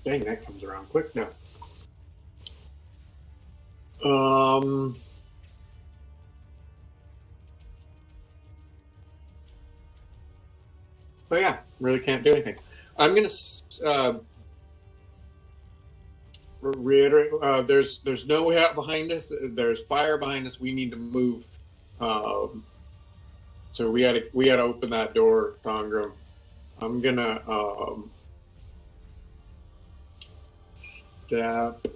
Dang, that comes around quick now. Oh yeah, really can't do anything. I'm gonna reiterate. There's no way out behind us. There's fire behind us. We need to move. So we gotta open that door, Tongram. I'm gonna step.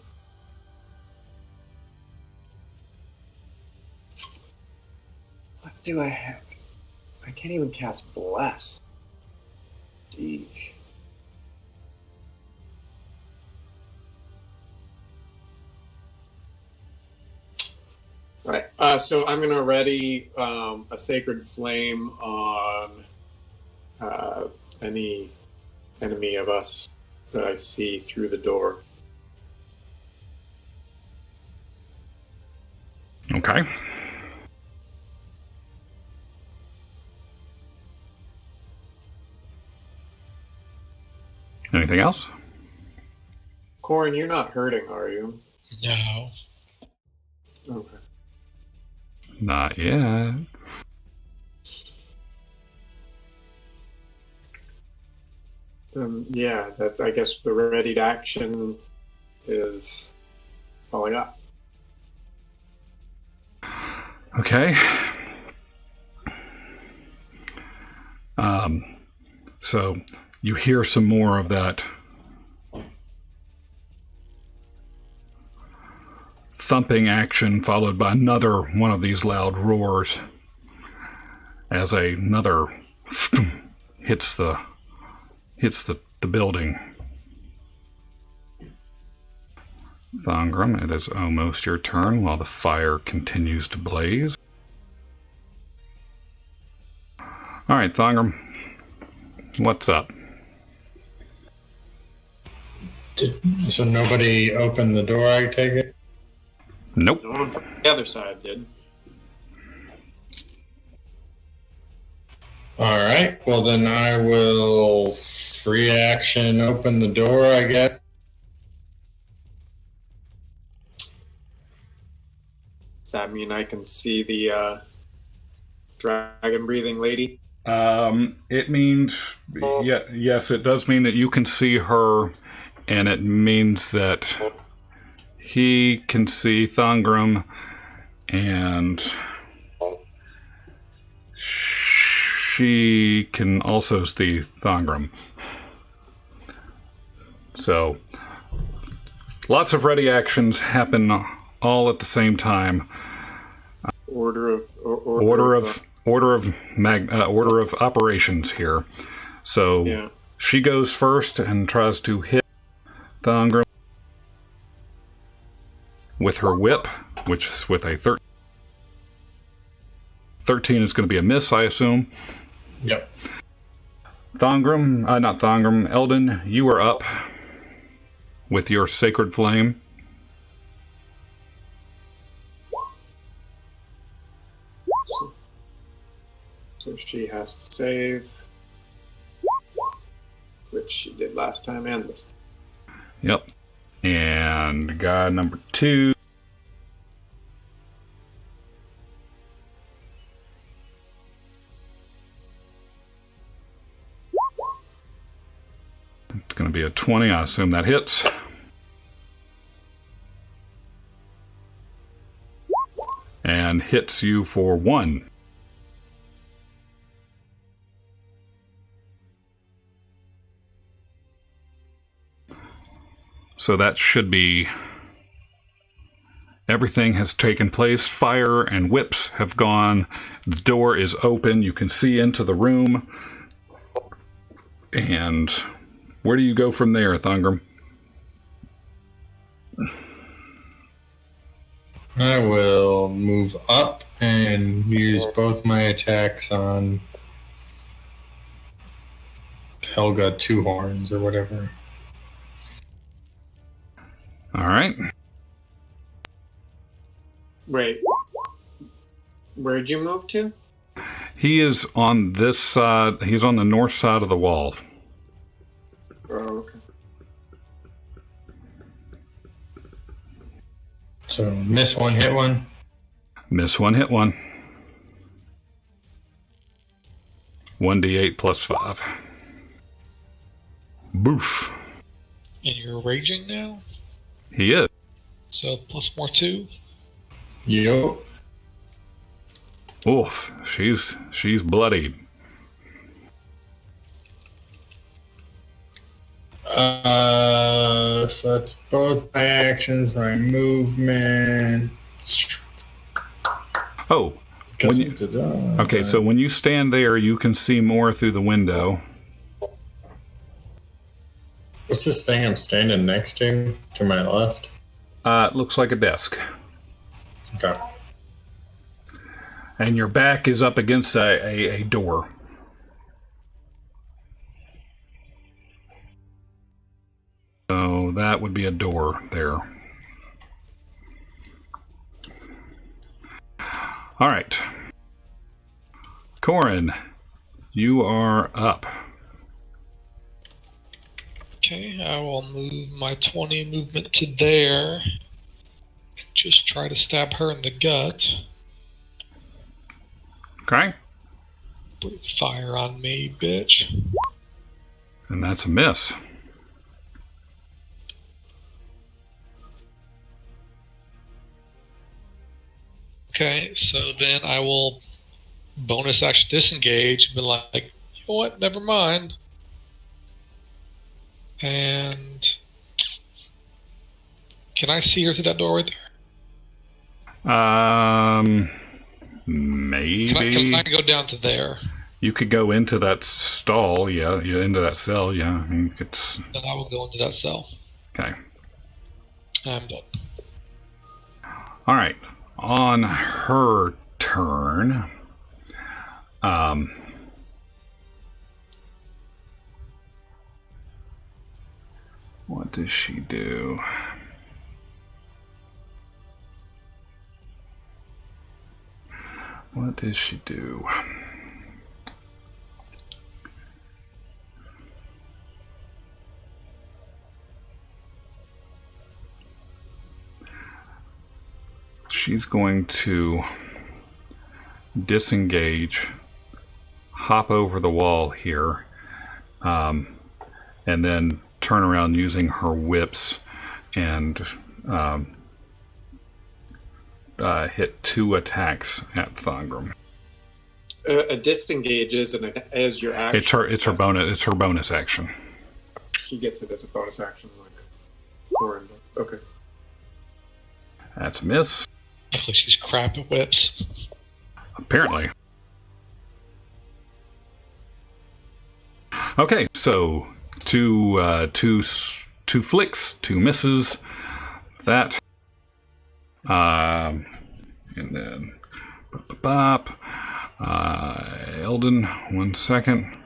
What do I have? I can't even cast Bless. Deej. All right. So I'm gonna ready a sacred flame on any enemy of us that I see through the door. Okay. Anything else? Corin, you're not hurting, are you? No. Okay. Not yet. Yeah, that's. I guess the ready to action is all I got. Okay. So you hear some more of that thumping action, followed by another one of these loud roars as another hits the building. Thongram, it is almost your turn while the fire continues to blaze. All right, Thongram, what's up? So nobody opened the door, I take it? Nope. No one from the other side did. All right. Well, then I will free action open the door, I guess. Does that mean I can see the dragon breathing lady? It means, yes, it does mean that you can see her, and it means that he can see Thongram, and she can also see Thongram. So, lots of ready actions happen all at the same time. Order of operations here. So yeah. She goes first and tries to hit Thongram with her whip, which is with a 13 is going to be a miss, I assume. Yep. Eldon, you are up with your sacred flame. So she has to save, which she did last time and this time. Yep. And guy number 2. It's going to be a 20. I assume that hits. And hits you for 1. So that should be... Everything has taken place. Fire and whips have gone. The door is open. You can see into the room. And where do you go from there, Thungram? I will move up and use both my attacks on Helga Two Horns or whatever. All right. Wait. Where'd you move to? He is on this side. He's on the north side of the wall. Oh, okay. So miss one, hit one. Miss one, hit one. 1d8 plus 5. Boof. And you're raging now? He is. So plus more 2? Yep. Oof. She's bloodied. So that's both my actions, my movement. Oh. Okay, so when you stand there, you can see more through the window. What's this thing I'm standing next to my left? It looks like a desk. Okay. And your back is up against a door. So that would be a door there. All right. Corin, you are up. Okay, I will move my 20 movement to there. Just try to stab her in the gut. Okay. Breathe fire on me, bitch. And that's a miss. Okay, so then I will bonus action disengage and be like, you know what, never mind. And can I see her through that door right there? Maybe. Can I go down to there? You could go into that stall, yeah, into that cell, yeah. I mean, it's... Then I will go into that cell. Okay. I'm done. All right. On her turn, what does she do? What does she do? She's going to disengage, hop over the wall here, and then turn around using her whips and hit 2 attacks at Thungram. A disengage is as your action. It's her bonus action. She gets it as a bonus action, like Corin. Okay. That's a miss. Hopefully she's crap at whips. Apparently. Okay, so two flicks, 2 misses. That. And then Eldon, 1 second.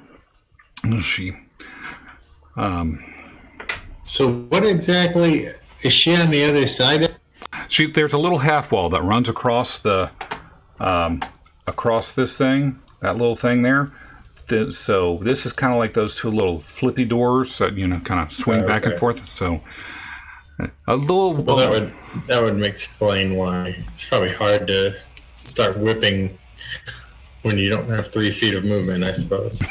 She So what exactly is she on the other side? There's a little half wall that runs across the across this thing, that little thing there. So this is kind of like those 2 little flippy doors that kind of swing back and forth. So a little. Well, that would explain why it's probably hard to start whipping when you don't have 3 feet of movement, I suppose.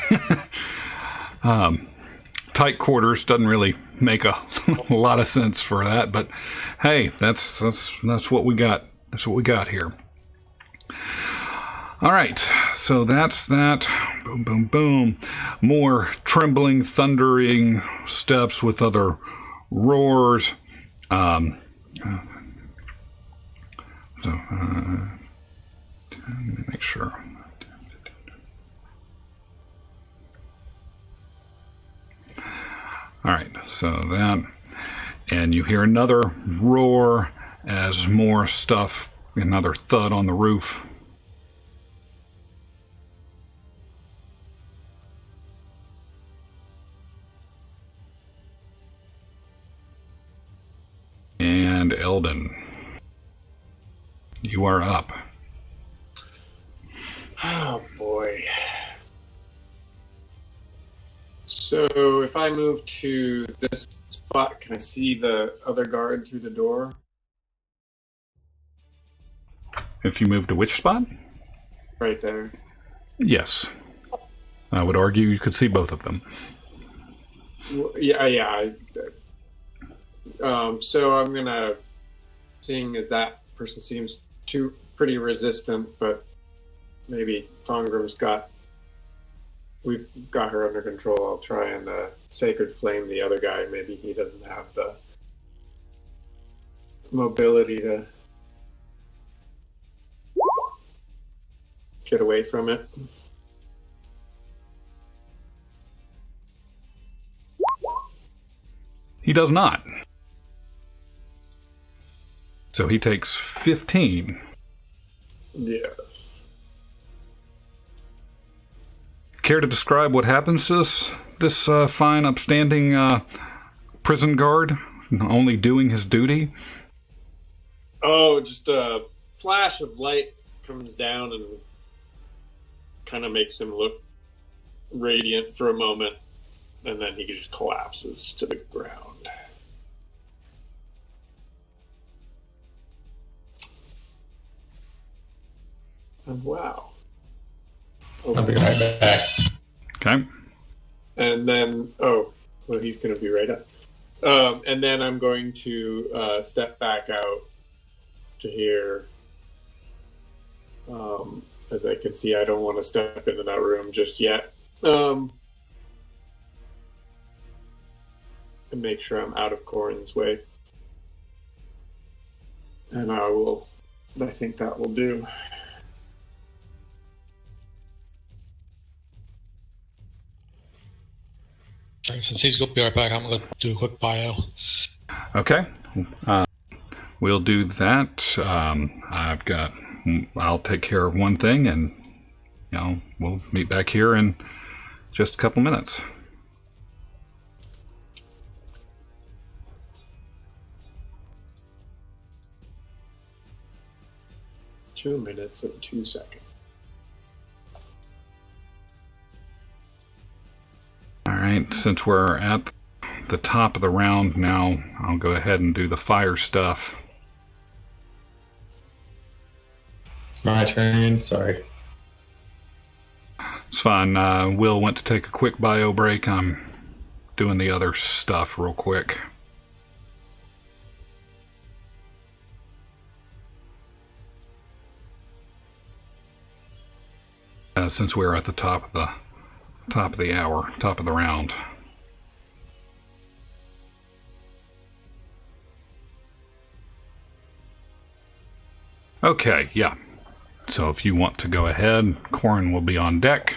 Tight quarters doesn't really make a lot of sense for that, but hey, that's what we got. That's what we got here. All right, so that's that. Boom, boom, boom. More trembling, thundering steps with other roars. Let me make sure. All right, so that, and you hear another roar as more stuff, another thud on the roof. And Eldon, you are up. Oh boy. So if I move to this spot, can I see the other guard through the door? If you move to which spot? Right there. Yes. I would argue you could see both of them. Well, yeah. So I'm gonna, seeing as that person seems pretty resistant, but maybe we've got her under control. I'll try and Sacred Flame the other guy. Maybe he doesn't have the mobility to get away from it. He does not. So he takes 15. Yes. Care to describe what happens to this fine, upstanding prison guard, only doing his duty? Oh, just a flash of light comes down and kind of makes him look radiant for a moment, and then he just collapses to the ground. And wow. I'll be right back. Okay. And then, he's going to be right up. And then I'm going to step back out to here. As I can see, I don't want to step into that room just yet. And make sure I'm out of Corin's way. And I think that will do. Since he's going to be right back, I'm going to do a quick bio. Okay. We'll do that. I'll take care of one thing, and we'll meet back here in just a couple minutes. Two minutes and 2 seconds. All right, since we're at the top of the round now, I'll go ahead and do the fire stuff. My turn, sorry. It's fine. Will went to take a quick bio break. I'm doing the other stuff real quick. Since we're at the top of the hour, top of the round. Okay, yeah. So if you want to go ahead, Corin will be on deck.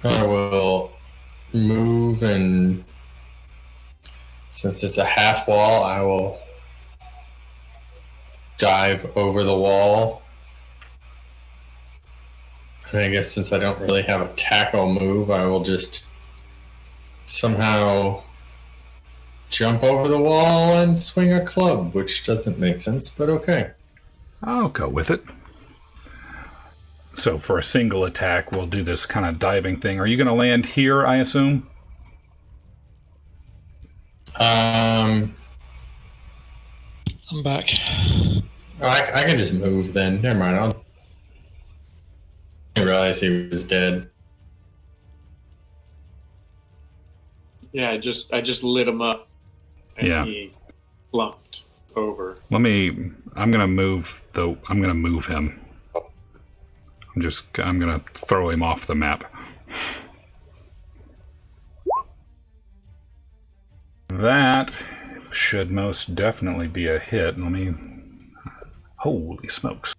I will move, and since it's a half wall, I will dive over the wall. And I guess since I don't really have a tackle move, I will just somehow jump over the wall and swing a club, which doesn't make sense, but okay. I'll go with it. So for a single attack, we'll do this kind of diving thing. Are you going to land here, I assume? I'm back. I can just move then. Never mind. I didn't realize he was dead. Yeah, I just lit him up, and he slumped over. I'm gonna move him. I'm gonna throw him off the map. That should most definitely be a hit. Let me... Holy smokes.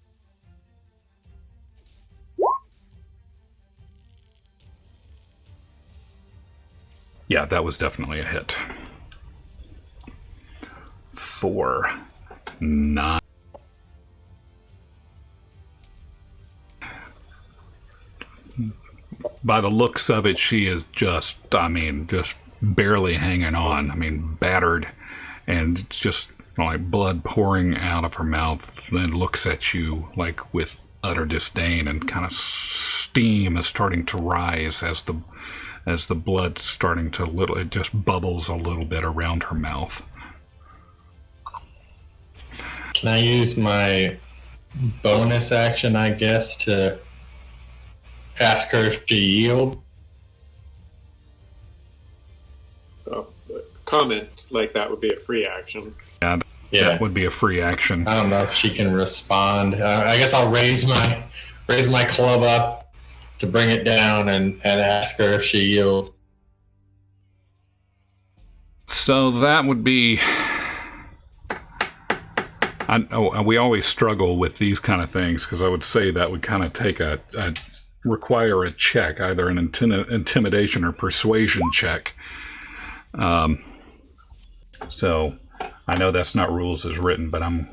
Yeah, that was definitely a hit. 4, 9. By the looks of it, she is just barely hanging on. Battered and just like blood pouring out of her mouth, then looks at you like with utter disdain, and kind of steam is starting to rise as the blood starting to it just bubbles a little bit around her mouth. Can I use my bonus action, I guess, to ask her if she yield? Comment like that would be a free action. Yeah, that would be a free action. I don't know if she can respond. I guess I'll raise my club up to bring it down and ask her if she yields. So that would be... we always struggle with these kind of things, because I would say that would kind of take require a check, either an intimidation or persuasion check. So I know that's not rules as written, but I'm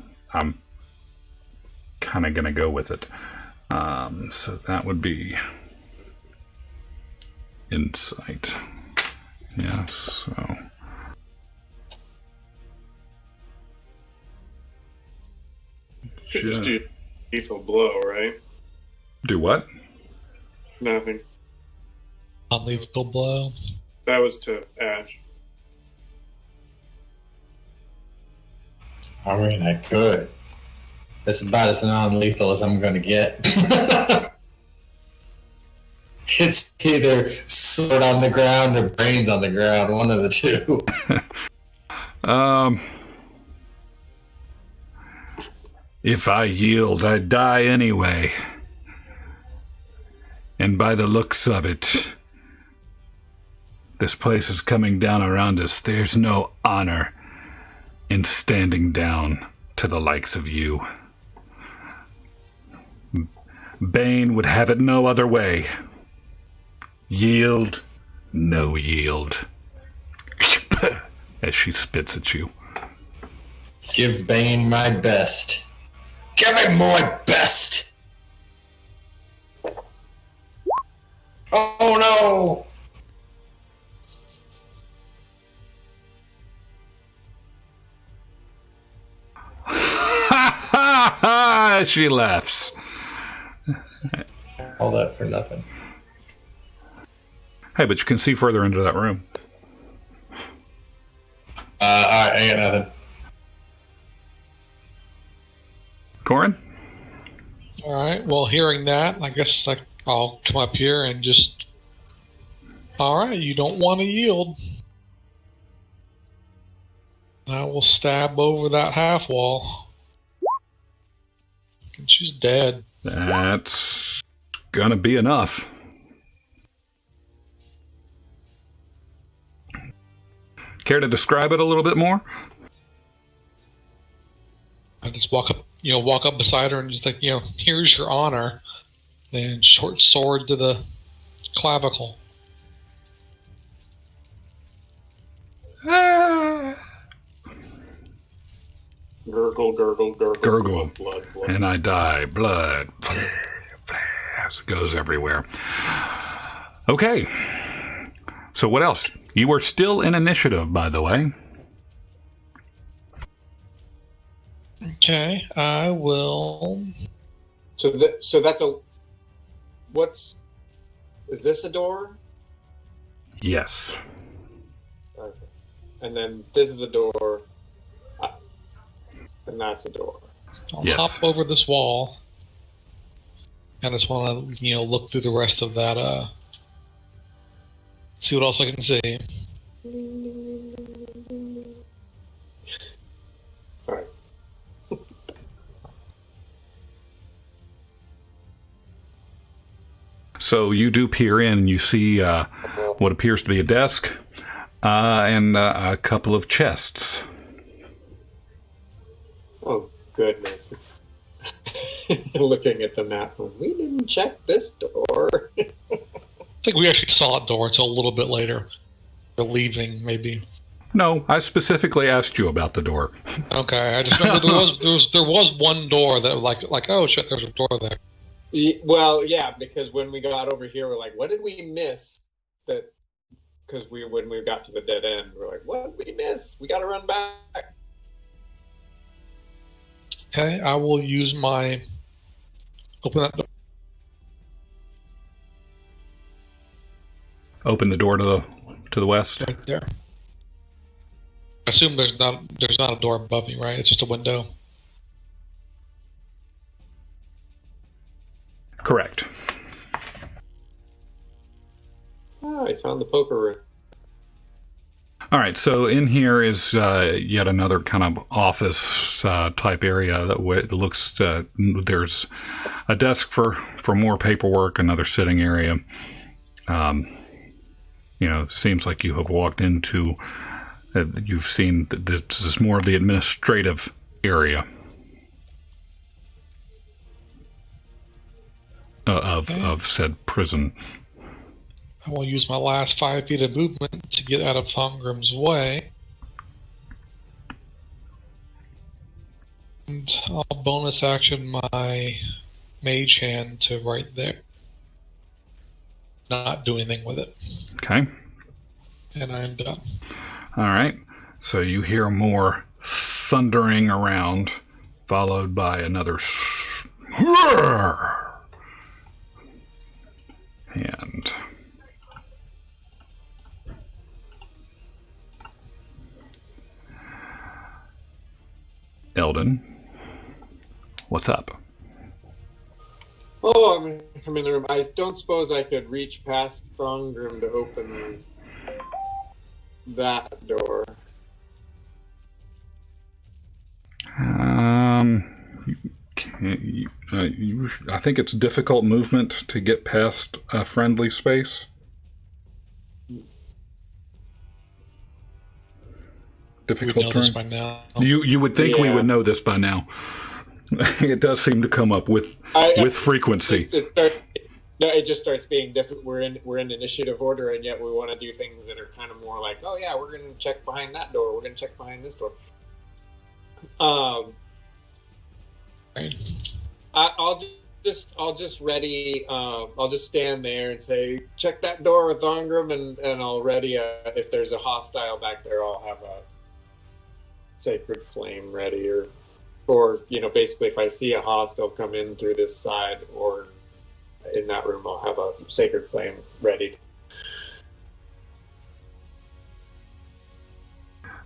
kind of going to go with it. So that would be insight. Yes. So Just do lethal blow, right? Do what? Nothing. Non-lethal blow. That was to Ash. I could. That's about as non-lethal as I'm going to get. It's either sword on the ground or brains on the ground, one of the two. If I yield, I'd die anyway. And by the looks of it, this place is coming down around us. There's no honor in standing down to the likes of you. Bane would have it no other way. Yield, no yield. As she spits at you. Give Bane my best. Give him my best! Oh no! She laughs. All that for nothing. Hey, but you can see further into that room. Alright, I got nothing. Corin? Alright, well, hearing that, I guess I'll come up here and just... Alright, you don't want to yield. I will stab over that half wall. And she's dead. That's gonna be enough. Care to describe it a little bit more? I just walk up beside her and just like, here's your honor. Then short sword to the clavicle. Gurgle, gurgle, gurgle. Gurgle. Blood. And I die. Blood. As it goes everywhere. Okay. So what else? You are still in initiative, by the way. Okay, I will... So that's a... Is this a door? Yes. Okay. And then this is a door. And that's a door. I'll Yes. hop over this wall. I just want to, look through the rest of that, see what else I can see. Sorry. So you do peer in and you see what appears to be a desk. and a couple of chests. Oh, goodness. Looking at the map, we didn't check this door. I think we actually saw that door until a little bit later. We're leaving, maybe. No, I specifically asked you about the door. Okay, I just remember there was one door that like oh shit, there's a door there. Well, yeah, because when we got over here, we're like, what did we miss? That because when we got to the dead end, we're like, what did we miss? We got to run back. Okay, I will use my open that door. Open the door to the west. Right there. I assume there's not a door above me, right? It's just a window. Correct. Oh, I found the poker room. All right, so in here is yet another kind of office type area that looks. There's a desk for more paperwork, another sitting area. It seems like you have walked into. You've seen that this is more of the administrative area of said prison. I will use my last 5 feet of movement to get out of Thongrim's way. And I'll bonus action my mage hand to right there. Not do anything with it. Okay. And I am done. All right. So you hear more thundering around, followed by another and Eldon, what's up? Oh, I'm in the room. I don't suppose I could reach past Thongrim to open that door. I think it's difficult movement to get past a friendly space. Difficult term. By now. You would think we would know this by now. It does seem to come up with frequency. It just starts being different. We're in initiative order, and yet we want to do things that are kind of more like, oh yeah, we're going to check behind that door. We're going to check behind this door. I'll just ready. I'll just stand there and say, check that door with Thongrim, and I'll ready. If there's a hostile back there, I'll have a sacred flame ready, or basically if I see a hostile come in through this side or in that room, I'll have a sacred flame ready.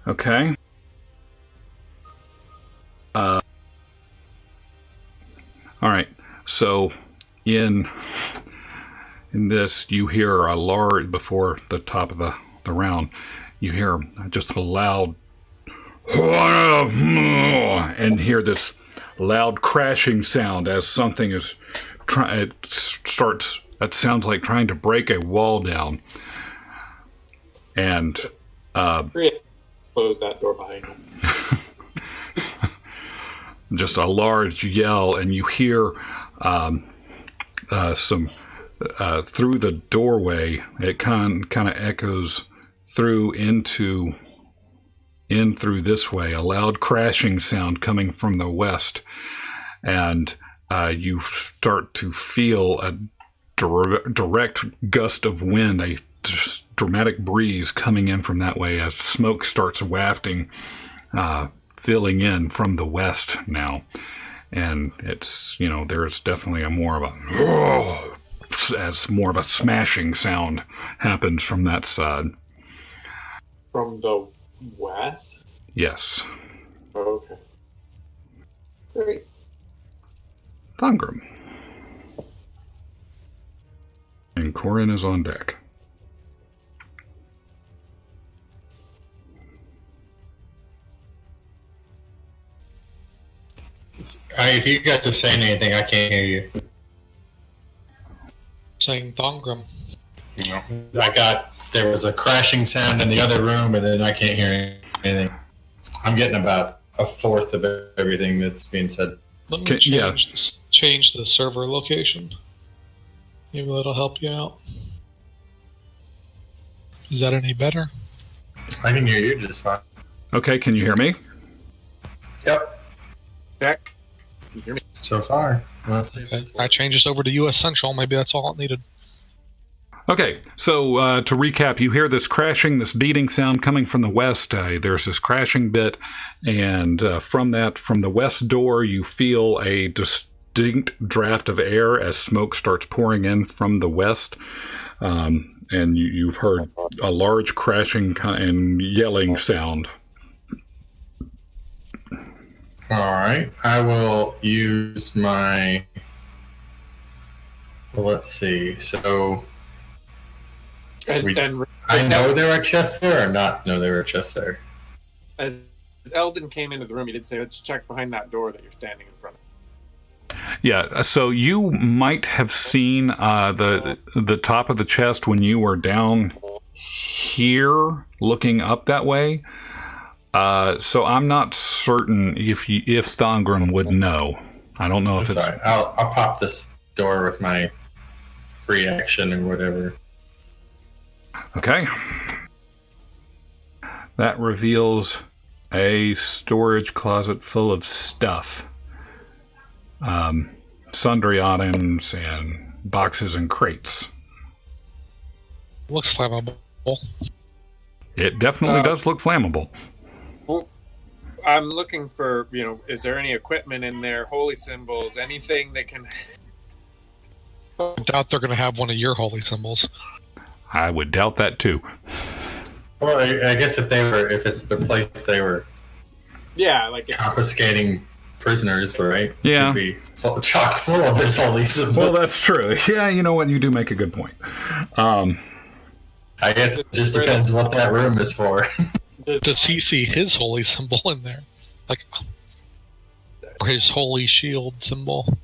Okay. All right. So in this, you hear a large, before the top of the round, you hear just a loud and hear this loud crashing sound as something is it sounds like trying to break a wall down. And close that door behind him. Just a large yell, and you hear some through the doorway. It kind of echoes through in through this way, a loud crashing sound coming from the west, and you start to feel a direct gust of wind, a dramatic breeze coming in from that way as smoke starts wafting, filling in from the west now. And it's, there's definitely more of a smashing sound happens from that side. From the west? Yes. Oh, okay. Great. Thongrim. And Corin is on deck. If you guys are saying anything, I can't hear you. Saying Thongrim. I got there was a crashing sound in the other room, and then I can't hear anything. I'm getting about a fourth of everything that's being said. Let me change the server location. Maybe that'll help you out. Is that any better? I can hear you just fine. Okay, can you hear me? Yep. Check. You hear me? So far. Let's see if Okay. this I works. changed this over to US Central. Maybe that's all it needed. Okay, so to recap, you hear this crashing, this beating sound coming from the west. There's this crashing bit, and from the west door, you feel a distinct draft of air as smoke starts pouring in from the west. And you've heard a large crashing and yelling sound. All right. I will use my... Let's see. So... And I know there are chests there or not know there are chests there? as Eldon came into the room, he did say, let's check behind that door that you're standing in front of. Yeah, so you might have seen the top of the chest when you were down here looking up that way. So I'm not certain if Thongren would know. I don't know if it's... All right. I'll pop this door with my free action or whatever. Okay. That reveals a storage closet full of stuff. Sundry items and boxes and crates. Looks flammable. It definitely does look flammable. Well, I'm looking for, is there any equipment in there, holy symbols, anything that can... I doubt they're going to have one of your holy symbols. I would doubt that too. Well, I guess if it's the place they were confiscating prisoners, right? Yeah. It'd be chock full of his holy symbols. Well, that's true. Yeah, you know what? You do make a good point. I guess it just depends what that room is for. Does he see his holy symbol in there? Like, or his holy shield symbol?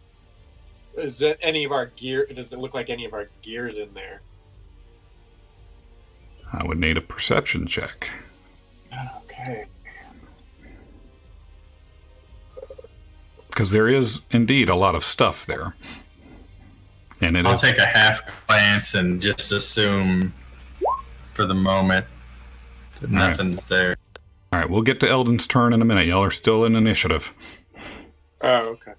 Is it any of our gear? Does it look like any of our gear's in there? I would need a perception check. Okay. Because there is indeed a lot of stuff there. And I'll take a half glance and just assume for the moment that nothing's there. All right, we'll get to Eldon's turn in a minute. Y'all are still in initiative. Oh, okay.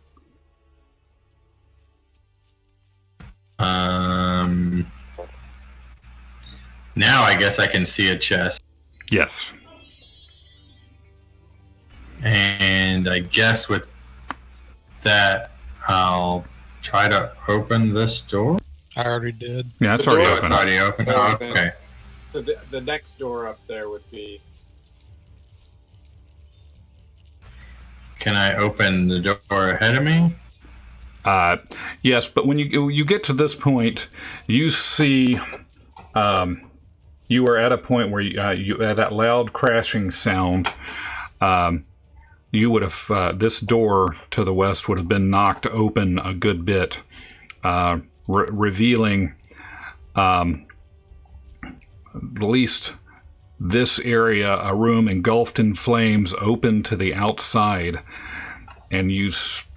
Now I guess I can see a chest. Yes. And I guess with that, I'll try to open this door. I already did. Yeah, it's The already door- open. It's already open. Oh, okay. So the next door up there would be... Can I open the door ahead of me? Yes, but when you get to this point, you see you are at a point where you that loud crashing sound. You would have this door to the west would have been knocked open a good bit, revealing at least this area, a room engulfed in flames, open to the outside, and you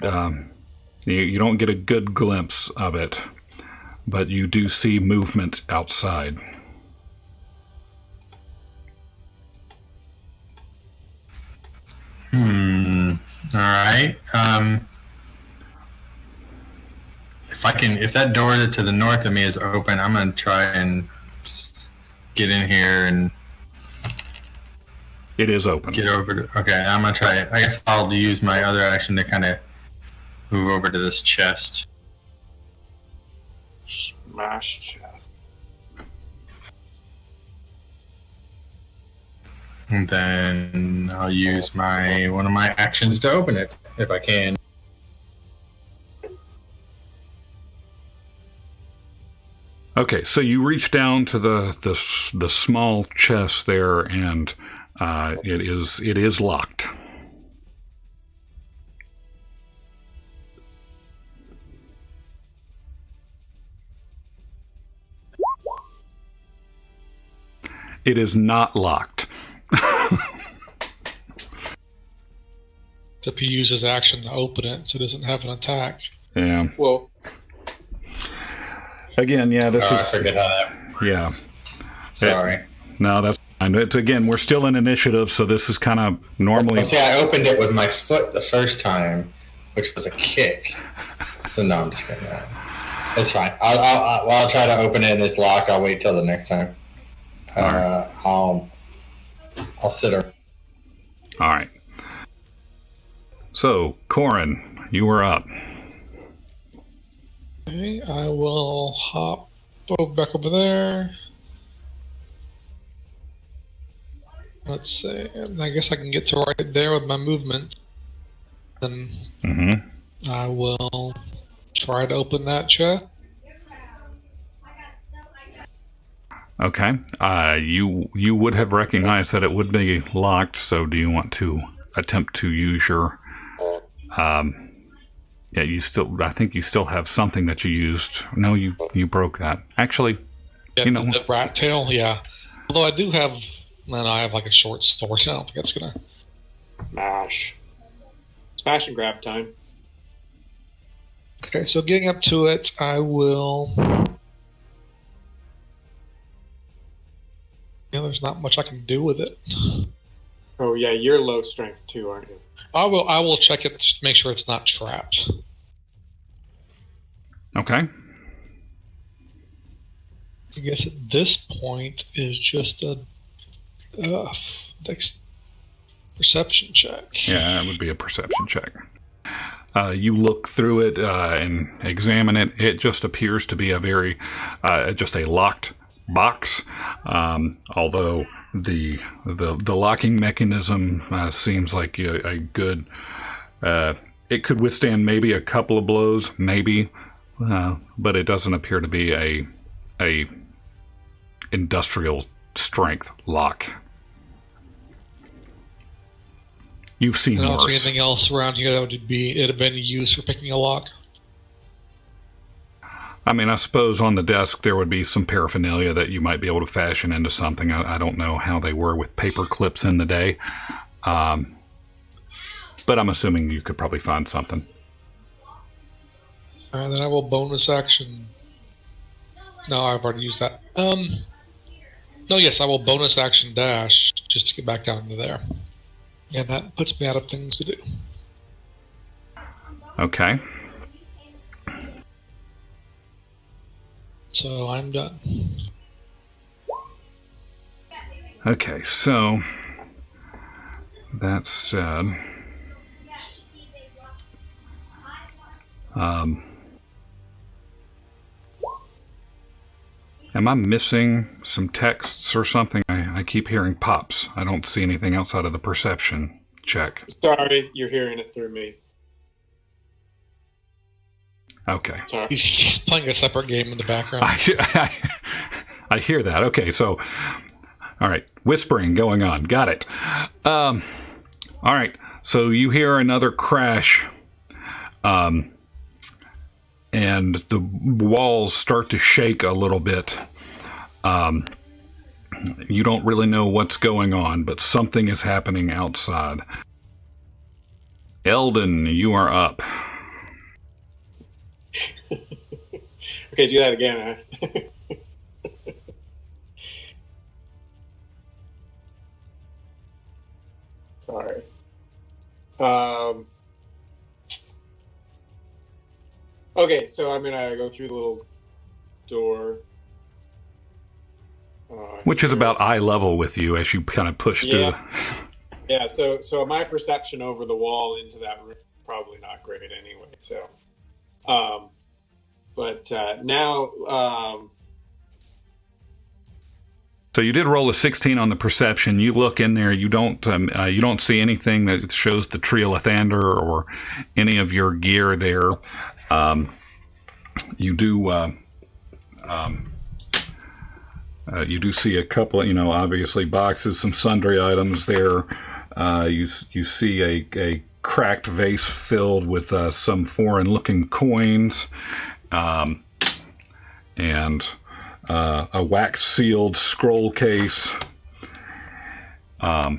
don't get a good glimpse of it, but you do see movement outside. All right. If that door to the north of me is open, I'm gonna try and get in here and It is open. get over to. Okay, I'm gonna try it. I guess I'll use my other action to kind of move over to this chest. Smash chest. And then I'll use one of my actions to open it if I can. Okay, so you reach down to the small chest there, and it is locked. It is not locked. Except he uses action to open it, so it doesn't have an attack. Yeah. Well, again, yeah, this is... I forget how that works. Yeah. Sorry. No, that's fine. It's, again, we're still in initiative, so this is kind of normally... Well, see, I opened it with my foot the first time, which was a kick. So no, I'm just kidding. It's fine. I'll try to open it and it's locked. I'll wait till the next time. I'll sit around. All right. So, Corin, you were up. Okay, I will hop back over there. Let's see. I guess I can get to right there with my movement. Then I will try to open that chest. Okay. You would have recognized that it would be locked, so do you want to attempt to use your... yeah, I think you still have something that you used. No, you broke that. Actually, Yeah, you know... the rat tail, yeah. Although I do have... I have like a short sword. I don't think that's going to... Smash and grab time. Okay, so getting up to it, I will... Yeah, there's not much I can do with it. Oh yeah, you're low strength too, aren't you? I will check it to make sure it's not trapped. Okay. I guess at this point is just a perception check. Yeah, it would be a perception check. You look through it and examine it. It just appears to be a very, just a locked box. Although the locking mechanism seems like a good. It could withstand maybe a couple of blows, maybe, but it doesn't appear to be a industrial strength lock. You've seen And worse. also anything else around here that would have been used for picking a lock? I mean, I suppose on the desk there would be some paraphernalia that you might be able to fashion into something. I don't know how they were with paper clips in the day. But I'm assuming you could probably find something. All right, then I will bonus action. No, I've already used that. No, yes, I will bonus action dash just to get back down to there. And that puts me out of things to do. Okay. So I'm done. Okay, so that said, am I missing some texts or something? I keep hearing pops. I don't see anything outside of the perception check. Sorry, you're hearing it through me. Okay. Sorry. He's playing a separate game in the background. I hear that. Okay, so, all right, whispering going on. Got it. All right, so you hear another crash, and the walls start to shake a little bit. You don't really know what's going on, but something is happening outside. Eldon, you are up. Okay, do that again. Huh? Sorry. Okay, so I'm gonna go through the little door. Which is about eye level with you as you kind of push through. Yeah, so my perception over the wall into that room is probably not great anyway. So, but now. So you did roll a 16 on the perception. You look in there. You don't see anything that shows the Tree of Lathander or any of your gear there. You do see a couple, obviously boxes, some sundry items there. You see a cracked vase filled with some foreign-looking coins, and a wax-sealed scroll case All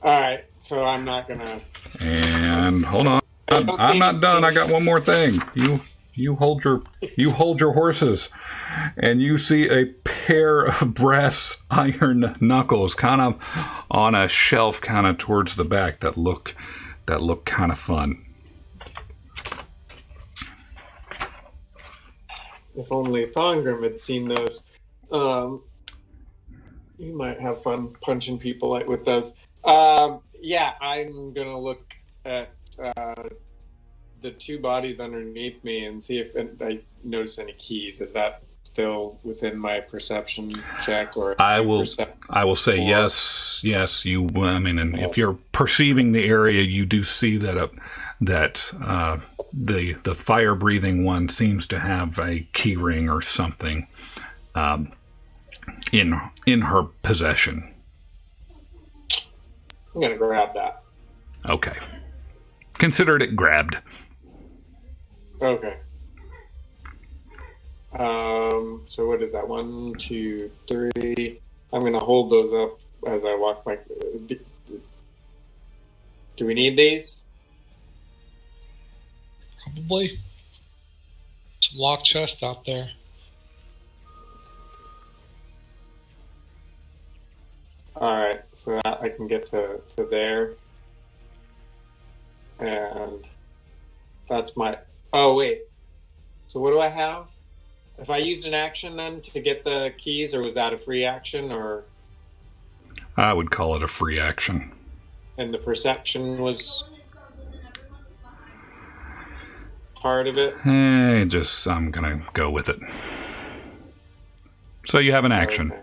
right, so I'm not gonna. And hold on, I'm not done. I got one more thing. You hold your horses, and you see a pair of brass iron knuckles, kind of on a shelf, kind of towards the back, that look kind of fun. If only Thongrim had seen those. You might have fun punching people with those. Yeah, I'm gonna look at the two bodies underneath me and see if I notice any keys. Is that still within my perception check? Or I will say yes. You. I mean, and if you're perceiving the area, you do see that the fire breathing one seems to have a key ring or something in her possession. I'm gonna grab that. Okay. Considered it grabbed. Okay. So what is that? 1, 2, 3. I'm gonna hold those up as I walk by. Do we need these? Probably. Some locked chest out there. All right, so that I can get to there, and that's my. Oh wait, so what do I have? If I used an action then to get the keys, or was that a free action, or? I would call it a free action. And the perception was part of it? I'm gonna go with it. So you have an action.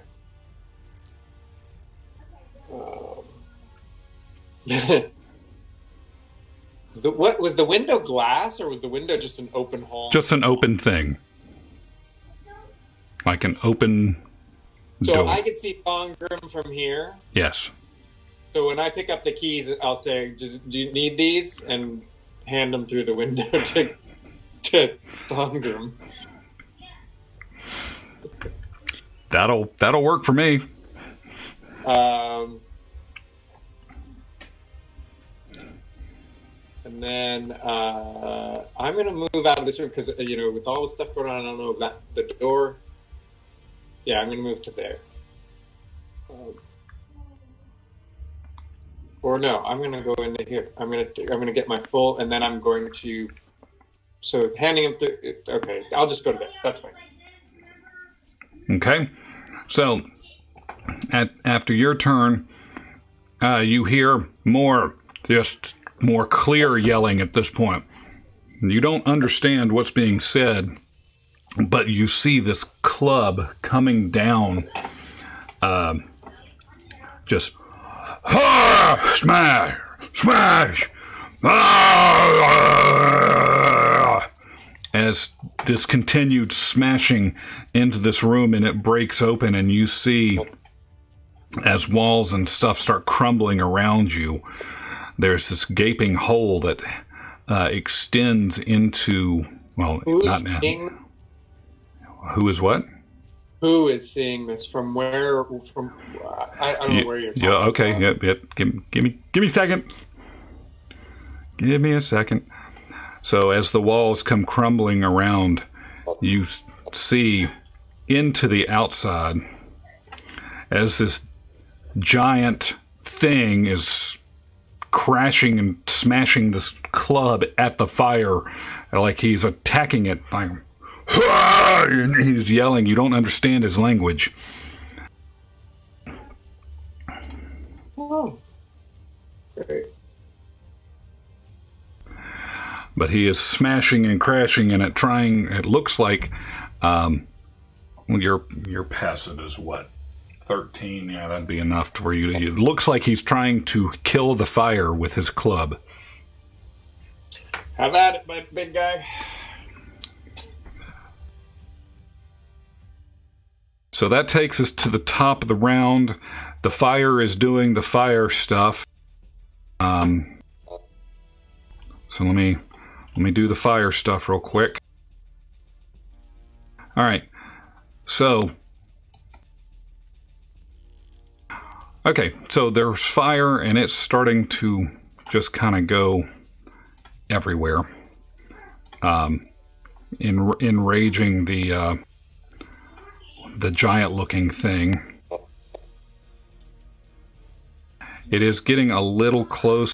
Okay. What was the window glass, or was the window just an open hole? Just an open thing. Like an open door. So door. I could see Thongrim from here? Yes. So when I pick up the keys, I'll say, do you need these? And hand them through the window to Thongrim. That'll work for me. And then I'm going to move out of this room because, with all the stuff going on, I don't know about the door. Yeah, I'm going to move to there. Or no, I'm going to go into here. I'm going to get my full, and then I'm going to. So handing him through. Okay, I'll just go to there. That's fine. Okay, so after your turn, you hear more clear yelling at this point. You don't understand what's being said, but you see this club coming down, just smash, smash, as this continued smashing into this room, and it breaks open, and you see as walls and stuff start crumbling around you, there's this gaping hole that extends into, well, not now. Who is what? Who is seeing this? From where? I don't know where you're talking. Yeah. Okay. About. Yep. Give me a second. Give me a second. So as the walls come crumbling around, you see into the outside as this giant thing is crashing and smashing this club at the fire, like he's attacking it. Like, and he's yelling. You don't understand his language. Oh, great. But he is smashing and crashing, and it looks like your passive is what? 13. Yeah, that'd be enough for you. It looks like he's trying to kill the fire with his club. Have at it, my big guy. So that takes us to the top of the round. The fire is doing the fire stuff. So let me do the fire stuff real quick. All right. So Okay, so there's fire, and it's starting to just kind of go everywhere, enraging the giant-looking thing. It is getting a little close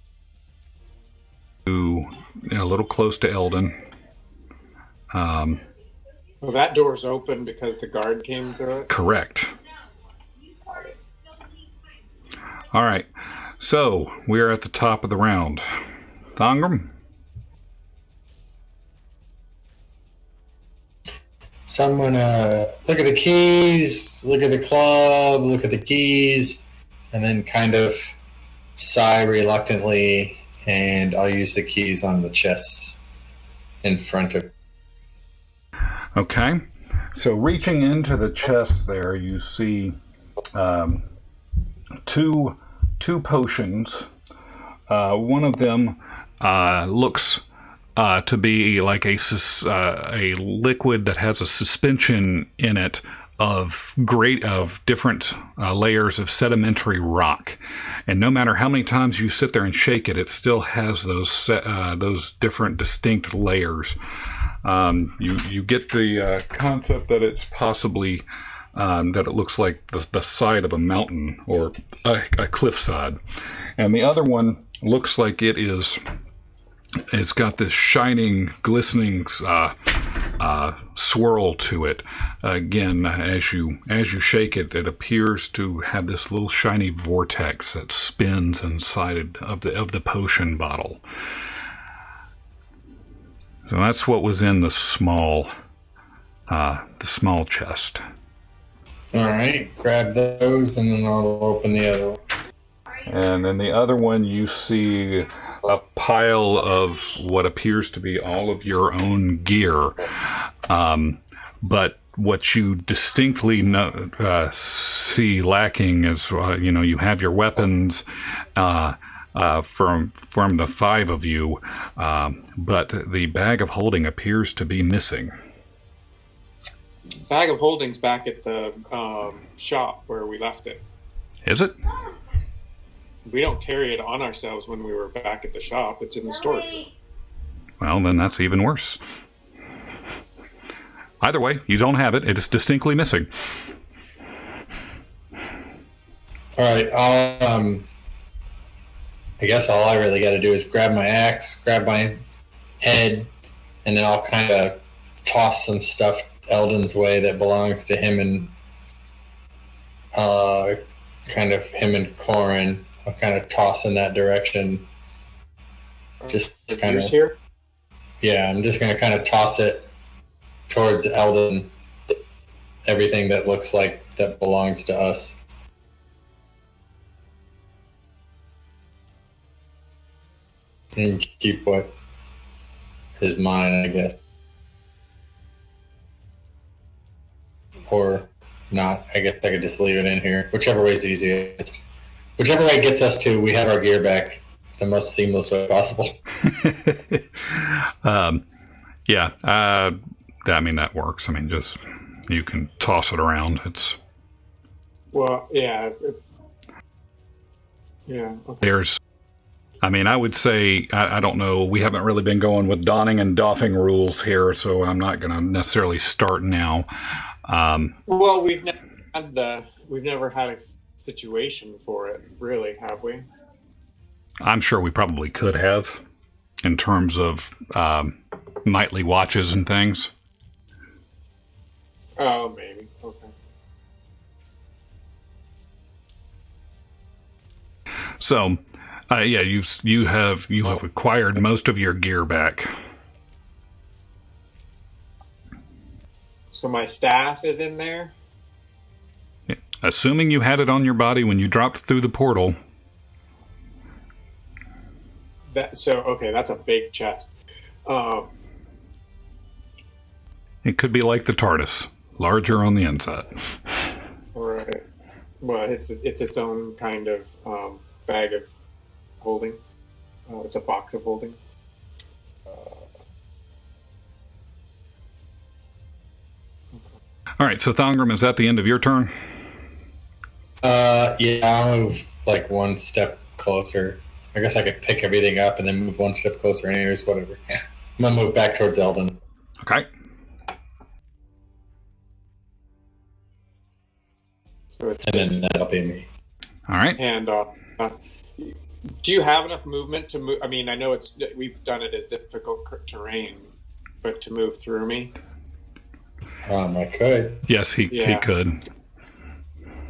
to Eldon. Well, that door's open because the guard came through it. Correct. All right, so we're at the top of the round. Thongram? So I'm gonna look at the keys, look at the club, look at the keys, and then kind of sigh reluctantly, and I'll use the keys on the chests in front of. Okay, so reaching into the chest there, you see two potions. One of them looks to be like a liquid that has a suspension in it of different layers of sedimentary rock, and no matter how many times you sit there and shake it, it still has those different distinct layers. You get the concept that it's possibly that it looks like the side of a mountain or a cliffside, and the other one looks like it's got this shining, glistening swirl to it. Again, as you shake it, it appears to have this little shiny vortex that spins inside of the potion bottle. So that's what was in the small chest. All right, grab those, and then I'll open the other one. And in the other one, you see a pile of what appears to be all of your own gear. But what you distinctly see lacking is, you have your weapons from the five of you, but the bag of holding appears to be missing. Bag of holding's back at the shop where we left it. Is it? We don't carry it on ourselves when we were back at the shop. It's in the storage room. Well, then that's even worse. Either way, you don't have it. It is distinctly missing. All right, I guess all I really got to do is grab my axe, grab my head, and then I'll kind of toss some stuff Eldon's way that belongs to him and him and Corin. I'll kind of toss in that direction. Just kind of here. Yeah, I'm just going to kind of toss it towards Eldon. Everything that looks like that belongs to us. And keep what is mine, I guess. Or not. I guess I could just leave it in here. Whichever way is easiest. Whichever way gets us to, we have our gear back the most seamless way possible. Yeah. I mean, that works. I mean, just, you can toss it around. Well, yeah. Yeah. Okay. I would say, I don't know, we haven't really been going with donning and doffing rules here, so I'm not going to necessarily start now. Well, we've never had a situation for it, really, have we? I'm sure we probably could have, in terms of nightly watches and things. Oh, maybe. Okay. So, yeah, you have acquired most of your gear back. So my staff is in there? Yeah. Assuming you had it on your body when you dropped through the portal. Okay, that's a big chest. It could be like the TARDIS, larger on the inside. Right. Well, it's its own kind of bag of holding. It's a box of holding. All right, so Thongram, is that the end of your turn? Yeah, I'll move like one step closer. I guess I could pick everything up and then move one step closer anyways, whatever. Yeah. I'm gonna move back towards Eldon. Okay. So it's And then that'll be me. All right. handoff. Do you have enough movement to move? I mean, I know we've done it as difficult terrain, but to move through me? I could. Yes, he could.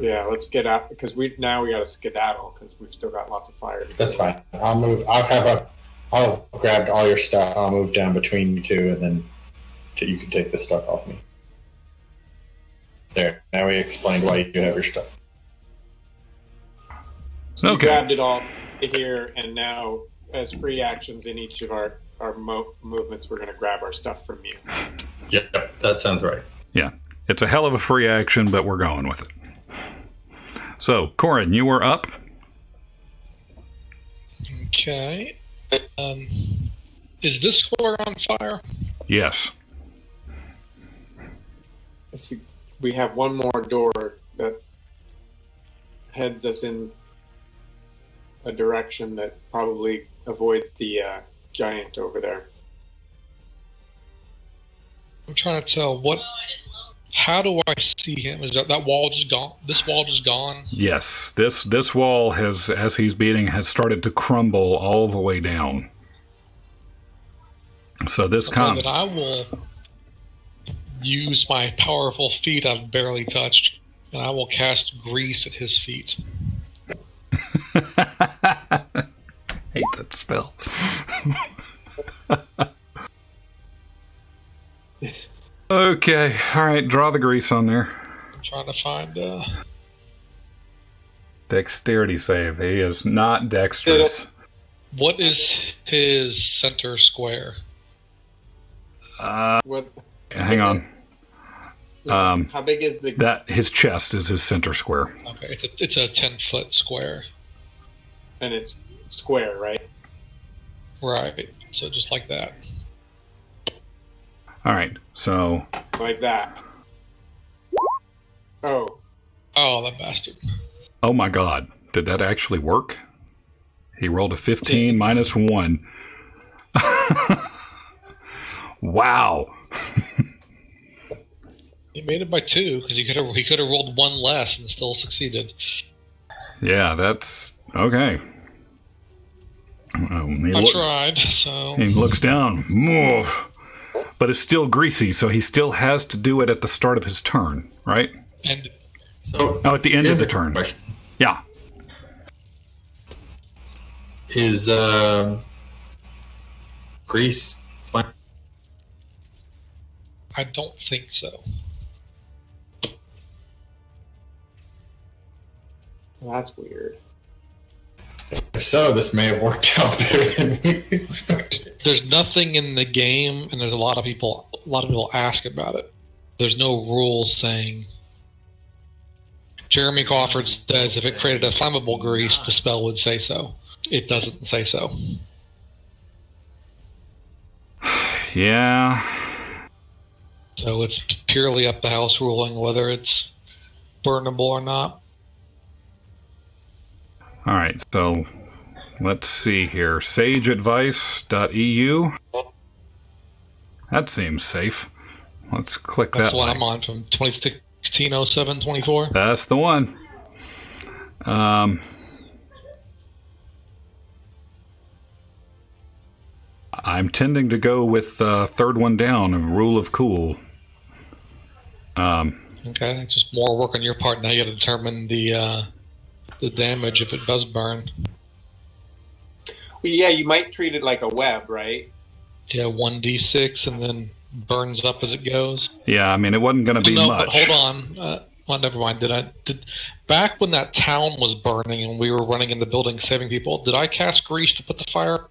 Yeah, let's get out because we got to skedaddle because we've still got lots of fire. That's fine. I'll move. I'll grab all your stuff. I'll move down between you two, and then you can take this stuff off me. There. Now we explained why you have your stuff. So we grabbed it all here, and now as free actions in each of our movements, we're going to grab our stuff from you. Yep, that sounds right. Yeah. It's a hell of a free action, but we're going with it. So, Corin, you were up. Okay. Is this square on fire? Yes. I see we have one more door that heads us in a direction that probably avoids the giant over there. I'm trying to tell how do I see him? Is that wall just gone? This wall just gone? Yes. This wall has, as he's beating, has started to crumble all the way down. So this that I will use my powerful feet I've barely touched, and I will cast grease at his feet. Hate that spell. Okay. All right. Draw the grease on there. I'm trying to find Dexterity save. He is not dexterous. what is his center square? What? Hang on. How big is his chest is his center square. Okay, it's a 10-foot square. And it's square, right? Right. So just like that. All right. So Like that. Oh, that bastard. oh my God, did that actually work? He rolled a 15 minus 1. Wow. He made it by 2 because he could have rolled 1 less and still succeeded. Yeah, that's okay. I tried, so He looks down. Oof. But it's still greasy, so he still has to do it at the start of his turn, right? and So, at the end of the turn. Question. Yeah. Is grease? I don't think so. well, that's weird. If so, this may have worked out better than we expected. There's nothing in the game, and there's a lot of people ask about it. There's no rules saying. Jeremy Crawford says if it created a flammable grease, the spell would say so. It doesn't say so. Yeah. So it's purely up to house ruling whether it's burnable or not. All right, so let's see here. sageadvice.eu. That seems safe. Let's click That's that the one link. I'm on from 2016-07-24. That's the one. I'm tending to go with third one down, a rule of cool. Okay, just more work on your part. Now you got to determine the damage if it does burn. Well, yeah, you might treat it like a web, right? Yeah, 1d6 and then burns up as it goes. Yeah, I mean, it wasn't going to be no, much. But hold on. Well, never mind. Back when that town was burning and we were running in the building saving people, did I cast grease to put the fire?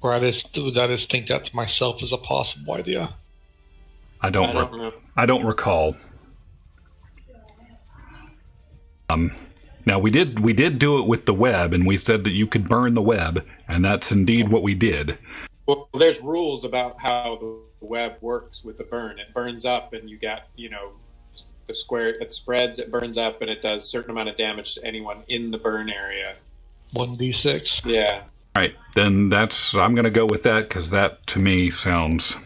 Or did I just think that to myself as a possible idea? I don't know. I don't recall. Now we did do it with the web, and we said that you could burn the web, and that's indeed what we did. Well, there's rules about how the web works with the burn. It burns up, and you got the square. It spreads, it burns up, and it does a certain amount of damage to anyone in the burn area. 1d6. Yeah. All right, then I'm going to go with that because that to me sounds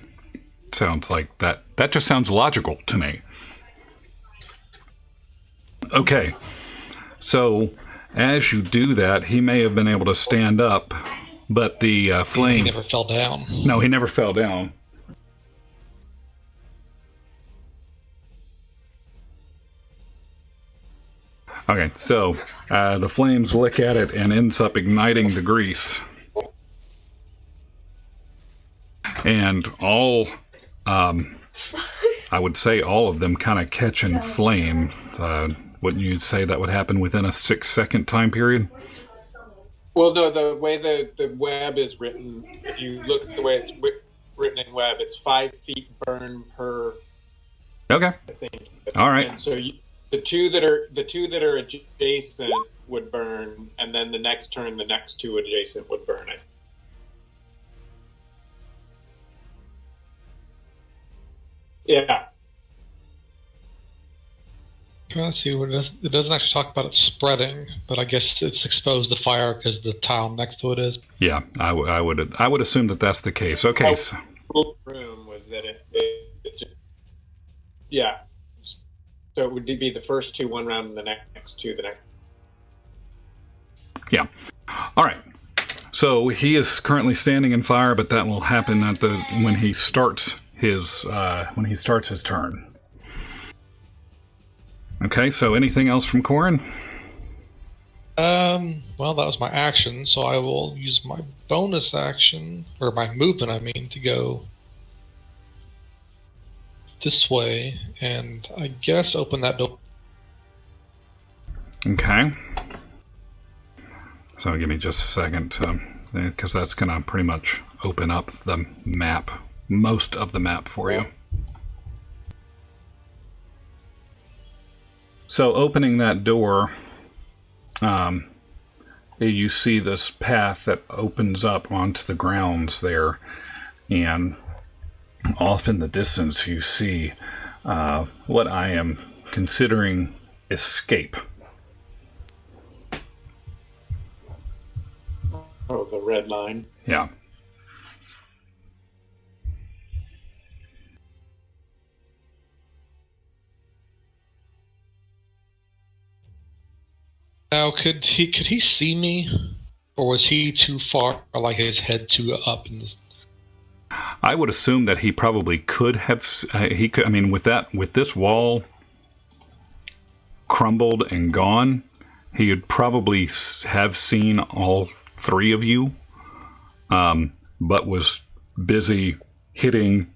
like that. That just sounds logical to me. Okay, so as you do that, he may have been able to stand up, but the flame... He never fell down. No, he never fell down. Okay, so the flames lick at it and ends up igniting the grease. And all... I would say all of them kind of catch in flame. Wouldn't you say that would happen within a 6-second time period? Well, no, the way the web is written, if you look at the way it's written in web, it's 5 feet burn per. Okay. I think. All right. And so the two that are adjacent would burn, and then the next turn, the next 2 adjacent would burn. Yeah. Trying to see what it doesn't actually talk about it spreading, but I guess it's exposed to fire because the tile next to it is. Yeah, I would assume that that's the case. Okay. So. Room was that it just, yeah. So it would be the first 2 one round, and the next 2 the next. Yeah. All right. So he is currently standing in fire, but that will happen when he starts his turn. Okay, so anything else from Corin? Well, that was my action, so I will use my bonus action, or my movement, I mean, to go this way, and I guess open that door. Okay. So give me just a second, because that's going to pretty much open up the map, most of the map for you. So opening that door, you see this path that opens up onto the grounds there, and off in the distance you see what I am considering escape. Oh, the red line. Yeah. Now, could he see me, or was he too far, or like his head too up in this? I would assume that he probably could have. He could. I mean, with this wall crumbled and gone, he would probably have seen all 3 of you, but was busy hitting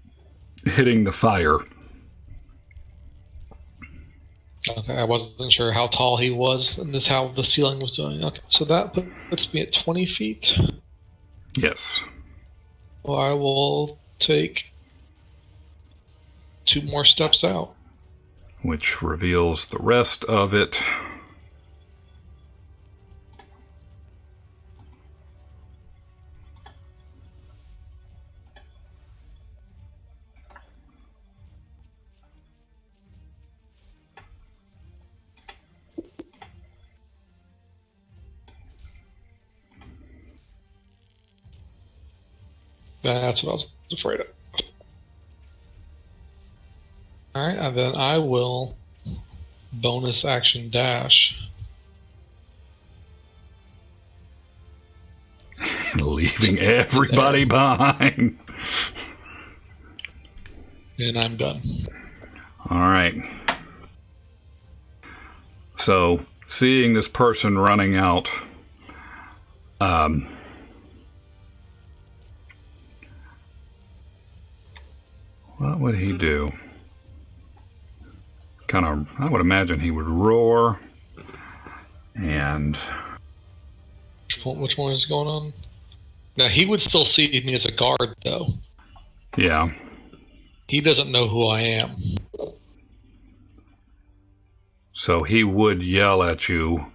the fire. Okay, I wasn't sure how tall he was and how the ceiling was doing. Okay, so that puts me at 20 feet. Yes. Well, I will take 2 more steps out. Which reveals the rest of it. That's what I was afraid of. Alright, and then I will bonus action dash. Leaving everybody behind. And I'm done. All right. So, seeing this person running out, what would he do? I would imagine he would roar, and... Which one is going on? Now, he would still see me as a guard, though. Yeah. He doesn't know who I am. So he would yell at you,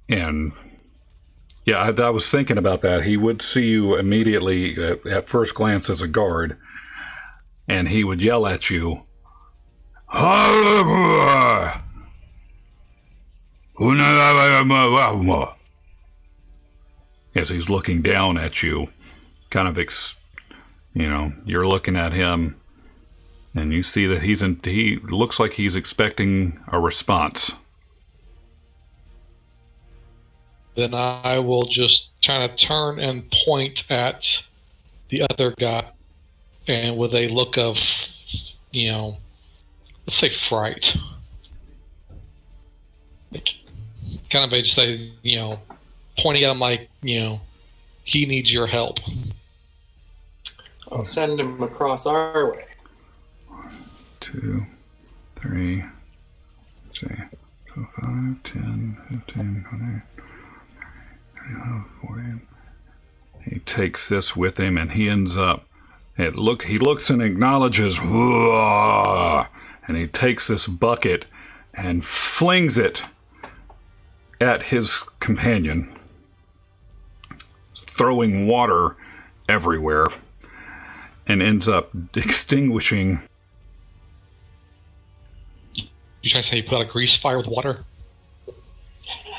and... Yeah, I was thinking about that. He would see you immediately at first glance as a guard, and he would yell at you, As he's looking down at you, kind of, you're looking at him, and you see that he looks like he's expecting a response. Then I will just kind of turn and point at the other guy, and with a look of, let's say fright. Like, kind of just say, pointing at him like, he needs your help. I'll send him across our way. 1, 2, 3, 4, 5, 10, 15, 20, 35, 40. He takes this with him, and he ends up. He looks and acknowledges, and he takes this bucket and flings it at his companion, throwing water everywhere, and ends up extinguishing. You trying to say you put out a grease fire with water?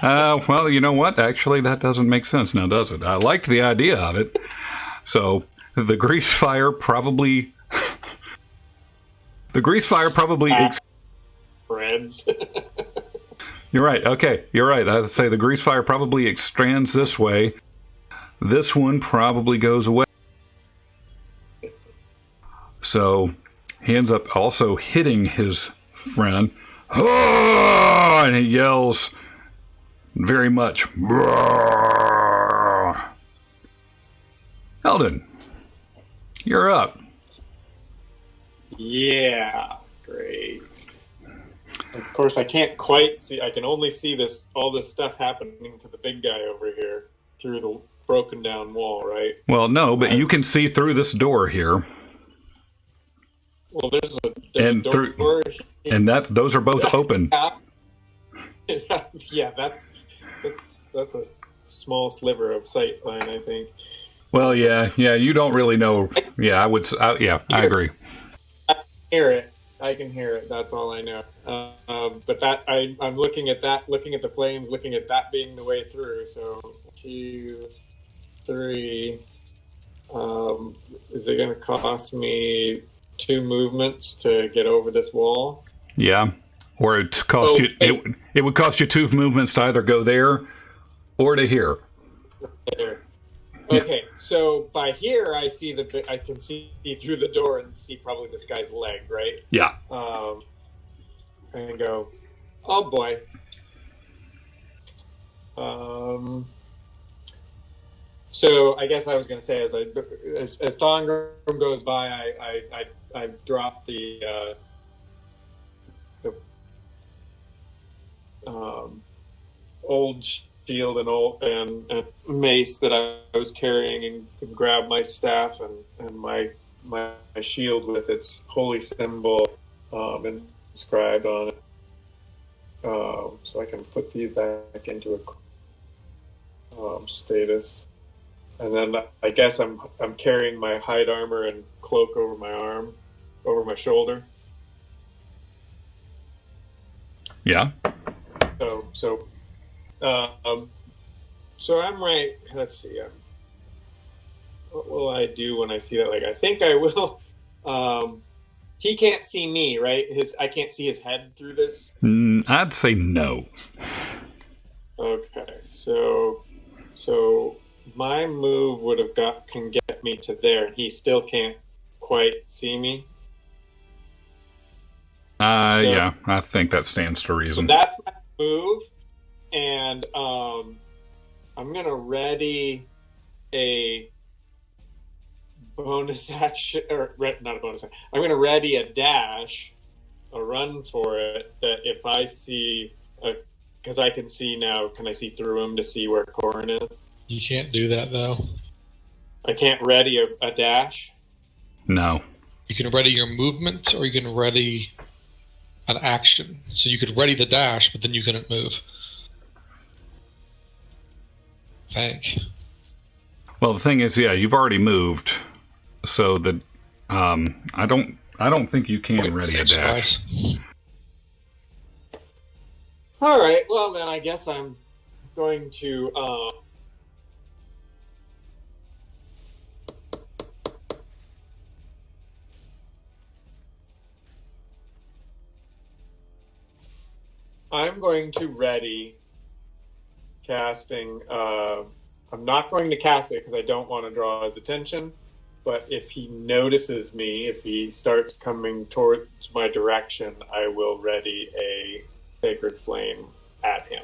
Well, you know what? Actually, that doesn't make sense now, does it? I liked the idea of it. So the grease fire probably. Friends. You're right. Okay, you're right. I'd say the grease fire probably extends this way. This one probably goes away. So he ends up also hitting his friend. Oh! And he yells very much. Eldon, you're up. Yeah, great. Of course, I can't quite see. I can only see all this stuff happening to the big guy over here through the broken down wall, right? Well, no, but you can see through this door here. Well, there's a door, and those are both open. Yeah, that's a small sliver of sight line, I think. Well, yeah, you don't really know. Yeah, I agree. I can hear it. That's all I know. But I'm looking at the flames, looking at that being the way through. So 2, 3. Is it going to cost me 2 movements to get over this wall? Yeah, or it would cost you 2 movements to either go there or to here. There. Okay, so by here I can see through the door and see probably this guy's leg, right? Yeah. And go, oh boy. So I guess I was going to say as Thongrum goes by, I drop the old shield and mace that I was carrying, and grab my staff and my shield with its holy symbol inscribed on it, so I can put these back into a status. And then I guess I'm carrying my hide armor and cloak over my arm, over my shoulder. Yeah. So I'm right. Let's see. What will I do when I see that? Like, I think I will. He can't see me, right? I can't see his head through this. I'd say no. Okay, so my move can get me to there, and he still can't quite see me. Yeah, I think that stands to reason. So that's my move, and I'm gonna ready a bonus action, or not a bonus action. I'm gonna ready a dash, a run for it. That if I see, because I can see now, can I see through him to see where Corin is? You can't do that, though. I can't ready a dash? No. You can ready your movement, or you can ready an action. So you could ready the dash, but then you couldn't move. Well, the thing is, yeah, you've already moved, so that I I don't think you can ready a dash. All right. Well, then I guess I'm going to. I'm going to ready casting. I'm not going to cast it because I don't want to draw his attention. But if he notices me, if he starts coming towards my direction, I will ready a sacred flame at him.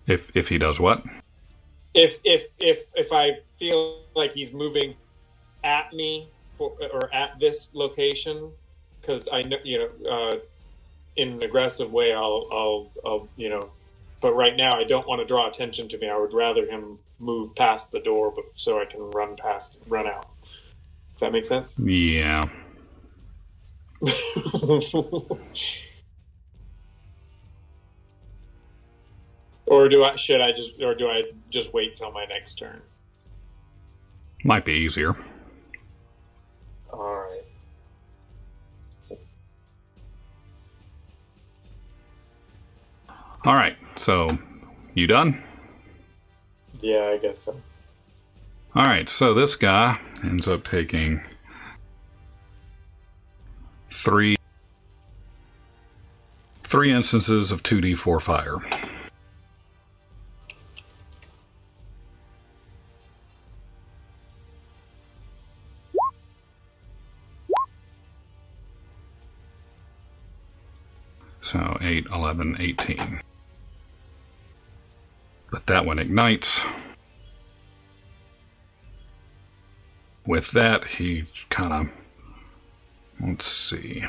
If he does what? If I feel like he's moving at me or at this location, because I know in an aggressive way, I'll But right now, I don't want to draw attention to me. I would rather him move past the door so I can run out. Does that make sense? Yeah. Or do I just wait till my next turn? Might be easier. All right. All right. So, you done? Yeah, I guess so. All right. So this guy ends up taking 3 instances of 2d4 fire. So 8, 11, 18. But that one ignites. With that, he kind of... Let's see.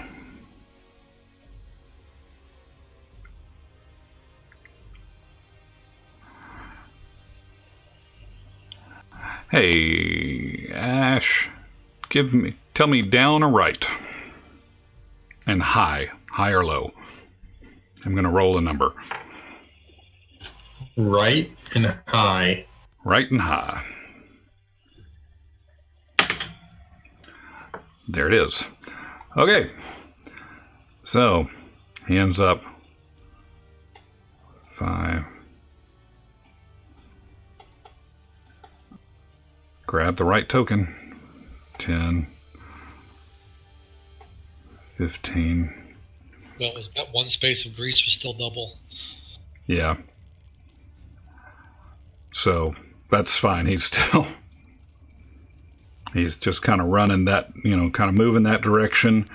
Hey, Ash, tell me down or right? And high or low. I'm going to roll a number. Right and high. Right and high. There it is. Okay. So, he ends up 5. Grab the right token. 10. 15. That one space of grease was still double. Yeah. So, that's fine. He's just kind of running that, kind of moving that direction,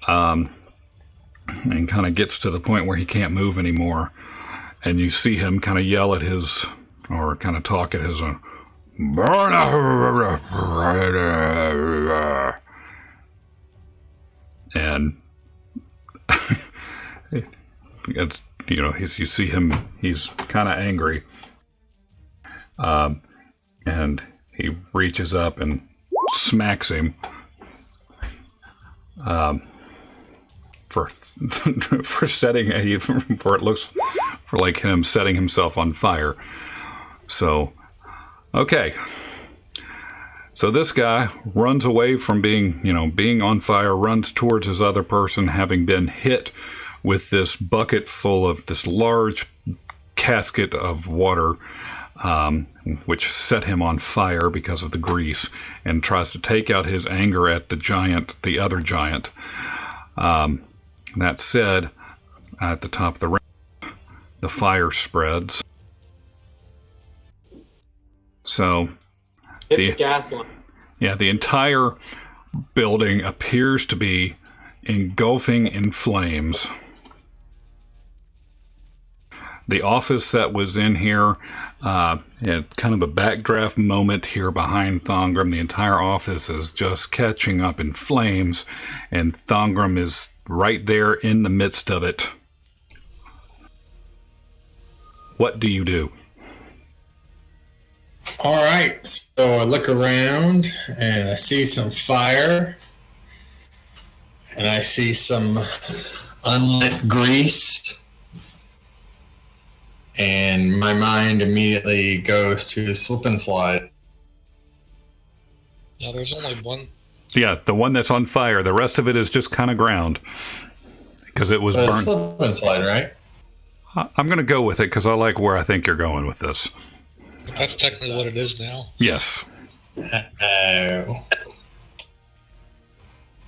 and kind of gets to the point where he can't move anymore. And you see him kind of yell at or kind of talk at his, and it's, you see him, he's kind of angry. And he reaches up and smacks him for like him setting himself on fire. So, okay. So this guy runs away from being on fire, runs towards his other person, having been hit with this bucket full of this large casket of water, which set him on fire because of the grease, and tries to take out his anger at the other giant. That said, at the top of the ramp, the fire spreads. So, hit the gas line. Yeah, the entire building appears to be engulfing in flames. The office that was in here, kind of a backdraft moment here behind Thongram. The entire office is just catching up in flames, and Thongram is right there in the midst of it. What do you do? All right, so I look around and I see some fire, and I see some unlit grease, and my mind immediately goes to slip and slide. Now, there's only one Yeah, the one that's on fire. The rest of it is just kind of ground because it was burned. Slip and slide, right? I'm going to go with it because I like where I think you're going with this. That's technically what it is now. Yes. Oh.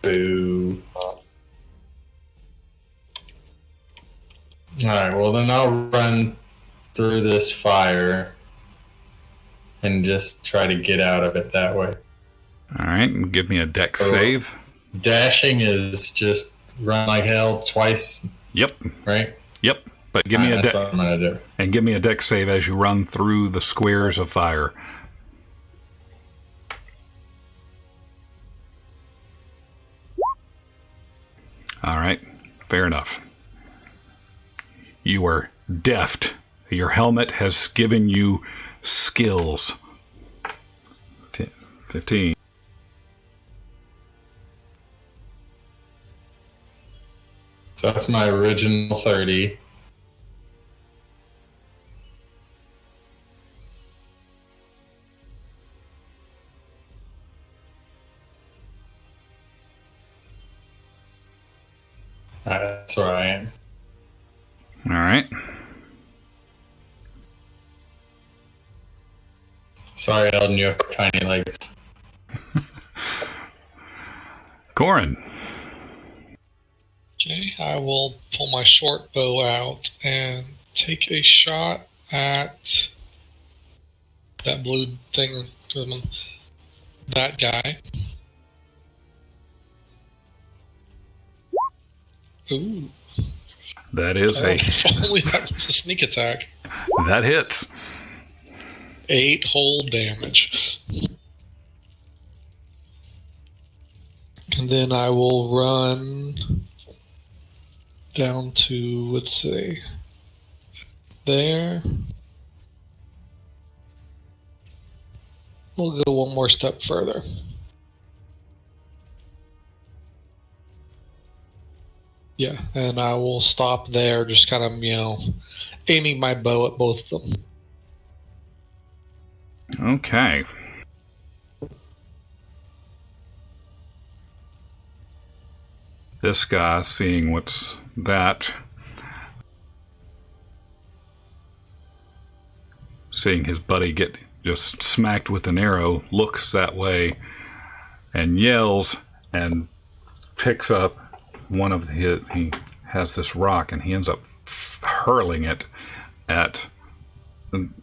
Boo. Alright, well then I'll run through this fire and just try to get out of it that way. All right, and give me a dex save. Dashing is just run like hell twice. Yep. Right? Yep. But give me a that's what I'm gonna do. And give me a dex save as you run through the squares of fire. All right, fair enough. You are deft. Your helmet has given you skills. 10, 15. So that's my original 30. That's where I am. All right. Sorry, Eldon, you have tiny legs. Corin. Okay, I will pull my short bow out and take a shot at that blue thing, that guy. Ooh. That is If only that was a sneak attack. That hits. 8 whole damage. And then I will run down to, let's see, there. We'll go one more step further. Yeah, and I will stop there, just kind of, aiming my bow at both of them. Okay. This guy, seeing what's that, seeing his buddy get just smacked with an arrow, looks that way and yells and picks up one of his. He has this rock and he ends up hurling it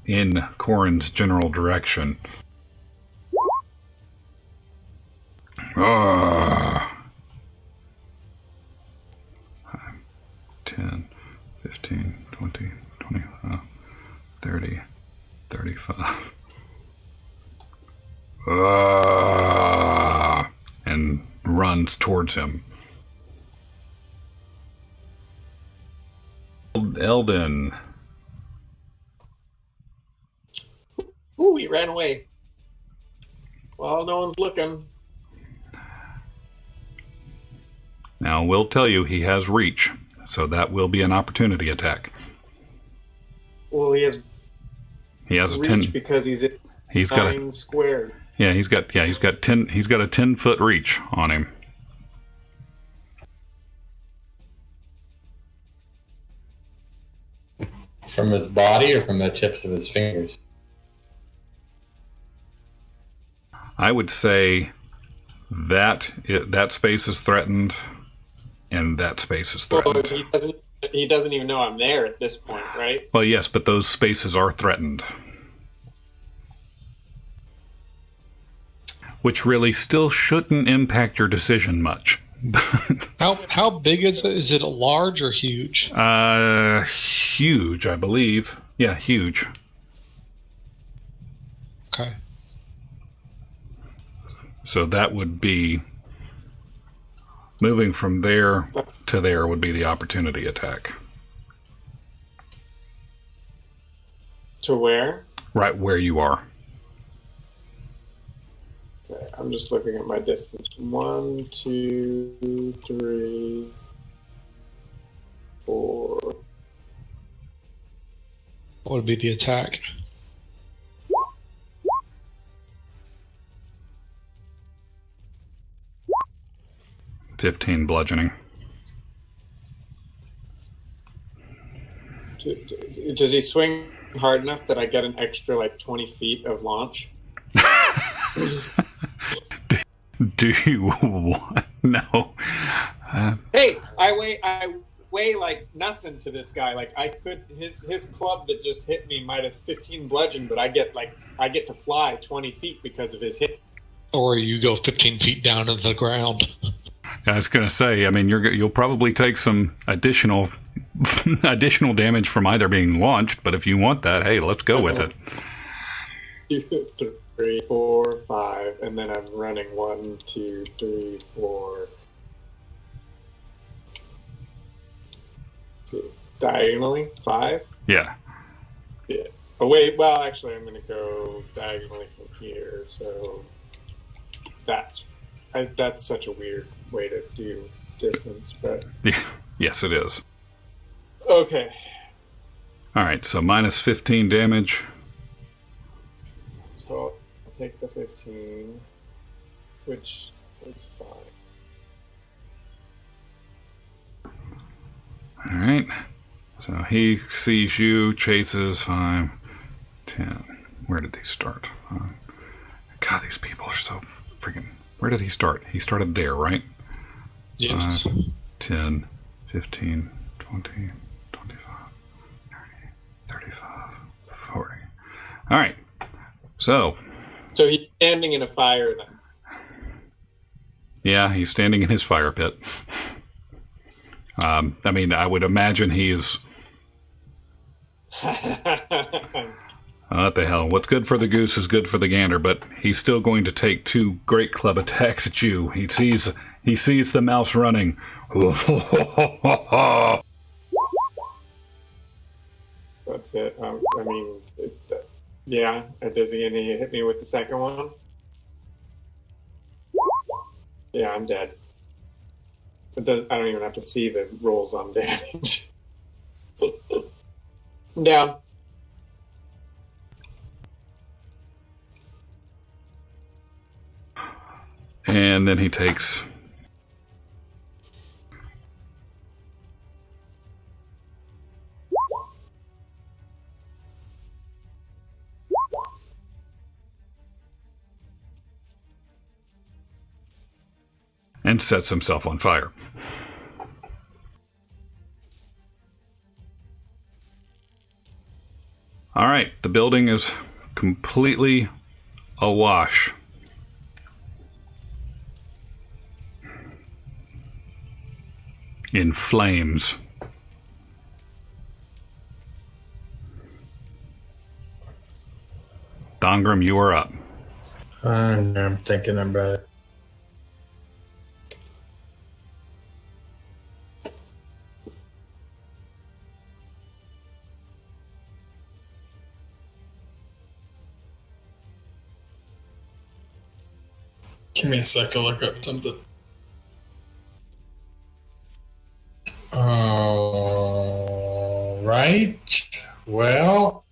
in Corin's general direction. 10, 15, 20, 25, 30, 35. And runs towards him. Eldon. Ooh, he ran away. Well, no one's looking. Now, we'll tell you he has reach, so that will be an opportunity attack. Well, he has a reach 10 because he's at he's 9 squared. Yeah, he's got a 10-foot reach on him. From his body or from the tips of his fingers? I would say that space is threatened, and that space is threatened. Well, he doesn't even know I'm there at this point, right? Well, yes, but those spaces are threatened. Which really still shouldn't impact your decision much. How big is it? Is it large or huge? Huge, I believe. Yeah, huge. Okay. So that would be moving from there to there would be the opportunity attack. To where? Right where you are. Okay, I'm just looking at my distance. 1, 2, 3, 4. What would be the attack? 15 bludgeoning. Does he swing hard enough that I get an extra, 20 feet of launch? Do you want? No. Hey, I weigh like nothing to this guy. Like I could his club that just hit me minus 15 bludgeon, but I get to fly 20 feet because of his hit. Or you go 15 feet down to the ground. I was going to say, I mean, you'll probably take some additional damage from either being launched, but if you want that, hey, let's go with it. 2, 3, 4, 5, and then I'm running 1, 2, 3, 4. Diagonally 5. Yeah. Yeah. Oh wait. Well, actually, I'm going to go diagonally from here. So that's such a weird way to do distance, but Yes, it is. Okay. All right, so minus 15 damage. So I'll take the 15, which is fine. All right. So he sees you, chases 5, 10. Where did he start? God, these people are so freaking... Where did he start? He started there, right? Yes. 5, 10, 15, 20, 25, 30, 35, 40. All right. So he's standing in a fire then. Yeah, he's standing in his fire pit. I mean, I would imagine he is... What the hell? What's good for the goose is good for the gander, but he's still going to take 2 great club attacks at you. He sees the mouse running. That's it. I mean, yeah. Does he hit me with the second one? Yeah, I'm dead. I don't even have to see the rolls on damage. I'm down. And then he takes... and sets himself on fire. All right, the building is completely awash. In flames. Dongrim, you are up. I'm thinking about it. Give me a sec to look up something. All right. Well,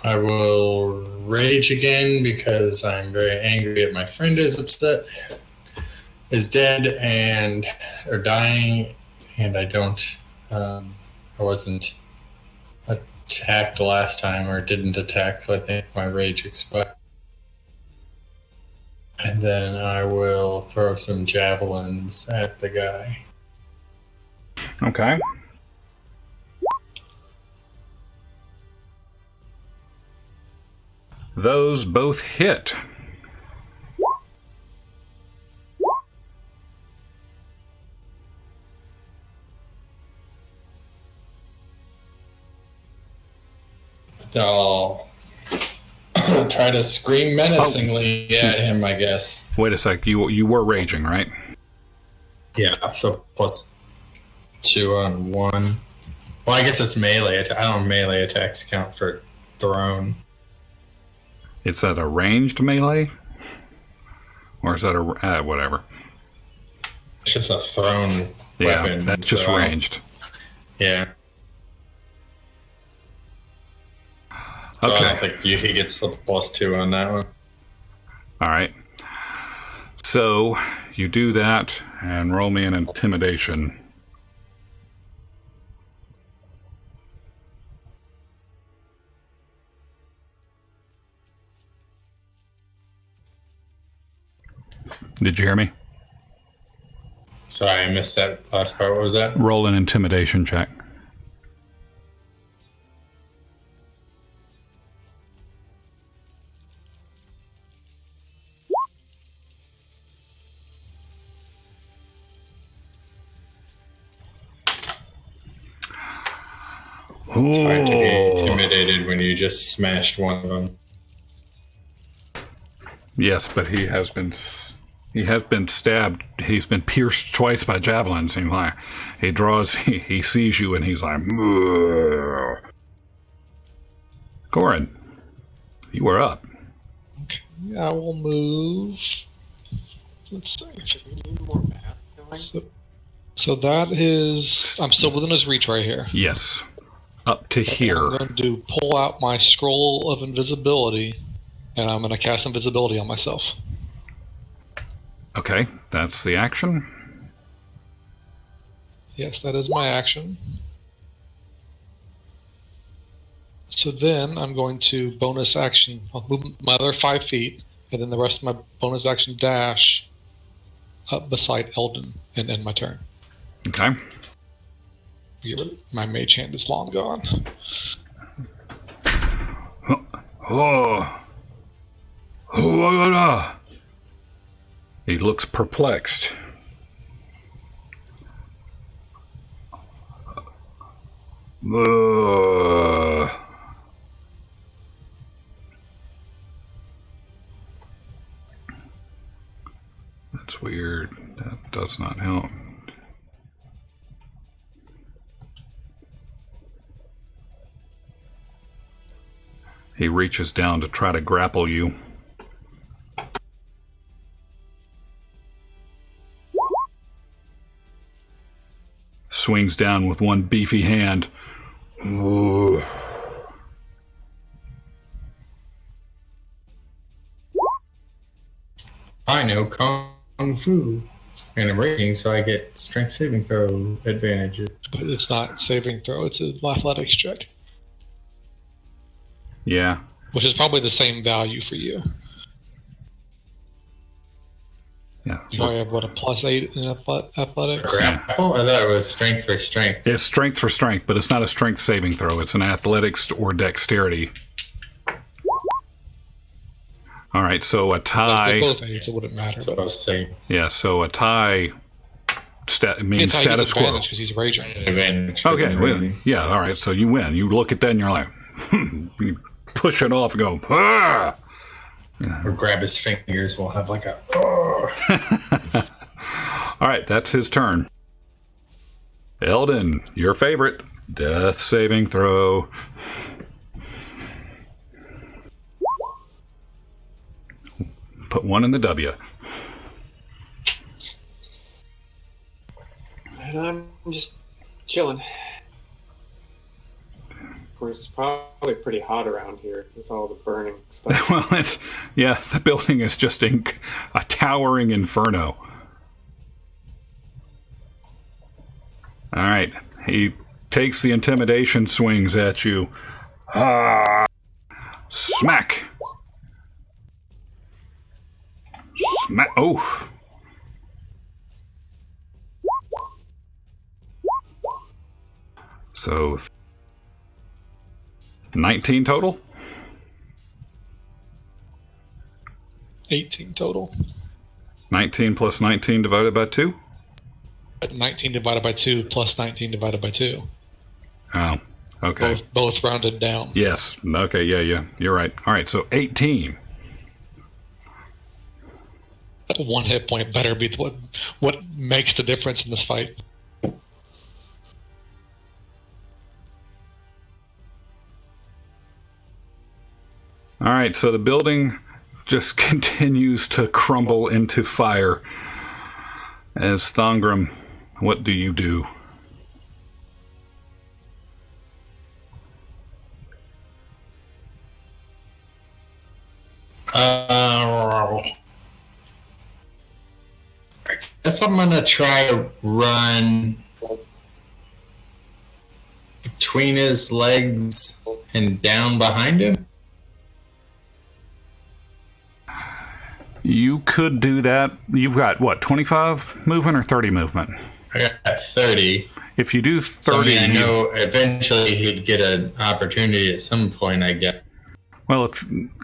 I will rage again because I'm very angry at my friend is dead and or dying, and I wasn't attacked last time or didn't attack, so I think my rage expired. And then I will throw some javelins at the guy. Okay. Those both hit. I'll try to scream menacingly at him, I guess. Wait a sec. You were raging, right? Yeah, so +2 on 1. Well, I guess it's melee. I don't know, melee attacks count for thrown. It's at a ranged melee? Or is that a... whatever. It's just a thrown weapon. Yeah, that's just ranged. Yeah. So Okay. I don't think he gets the +2 on that one. All right. So you do that and roll me an intimidation. Did you hear me? Sorry, I missed that last part. What was that? Roll an intimidation check. It's hard to be intimidated when you just smashed one of them. Yes, but he has been stabbed. He's been pierced twice by javelins. And like, he sees you, and he's like, "Ugh." Goran, you are up. Okay, I will move. Let's see. We need more map going. So that is. I'm still within his reach right here. Yes, up to here. I'm going to pull out my scroll of invisibility, and I'm going to cast invisibility on myself. Okay, that's the action. Yes, that is my action. So then I'm going to bonus action. I'll move my other 5 feet, and then the rest of my bonus action dash up beside Eldon and end my turn. Okay. My mage hand is long gone. He looks perplexed. That's weird. That does not help. He reaches down to try to grapple you. Swings down with one beefy hand. Ooh. I know Kung Fu. And I'm rating, so I get strength saving throw advantages. But it's not saving throw, it's an athletics check. Yeah. Which is probably the same value for you. Yeah. You probably have, what, a +8 in athletics? Grapple? I thought it was strength for strength. It's strength for strength, but it's not a strength saving throw. It's an athletics or dexterity. All right, so a tie. They're both 8s, it wouldn't matter. But yeah, so a tie means status quo. Because he's raging. Advantage. Okay, well, yeah, all right, so you win. You look at that and you're like, you push it off and go, ah! Or grab his fingers. We'll have like a. Oh. All right, that's his turn. Eldon, your favorite. Death saving throw. Put 1 in the W. And I'm just chilling. Of course, it's probably pretty hot around here with all the burning stuff. Well, the building is just a towering inferno. All right, he takes the intimidation swings at you. Smack. Smack. Oh. So 19 total? 18 total. 19 plus 19 divided by 2? 19 divided by 2 plus 19 divided by 2. Oh, okay. Both rounded down. Yes. Okay, yeah. You're right. All right, so 18. That 1 hit point better be what makes the difference in this fight. All right, so the building just continues to crumble into fire. As Thongrim, what do you do? I guess I'm gonna try to run between his legs and down behind him. You could do that. You've got, what, 25 movement or 30 movement? I got 30. If you do 30... So, I know eventually he'd get an opportunity at some point, I guess. Well,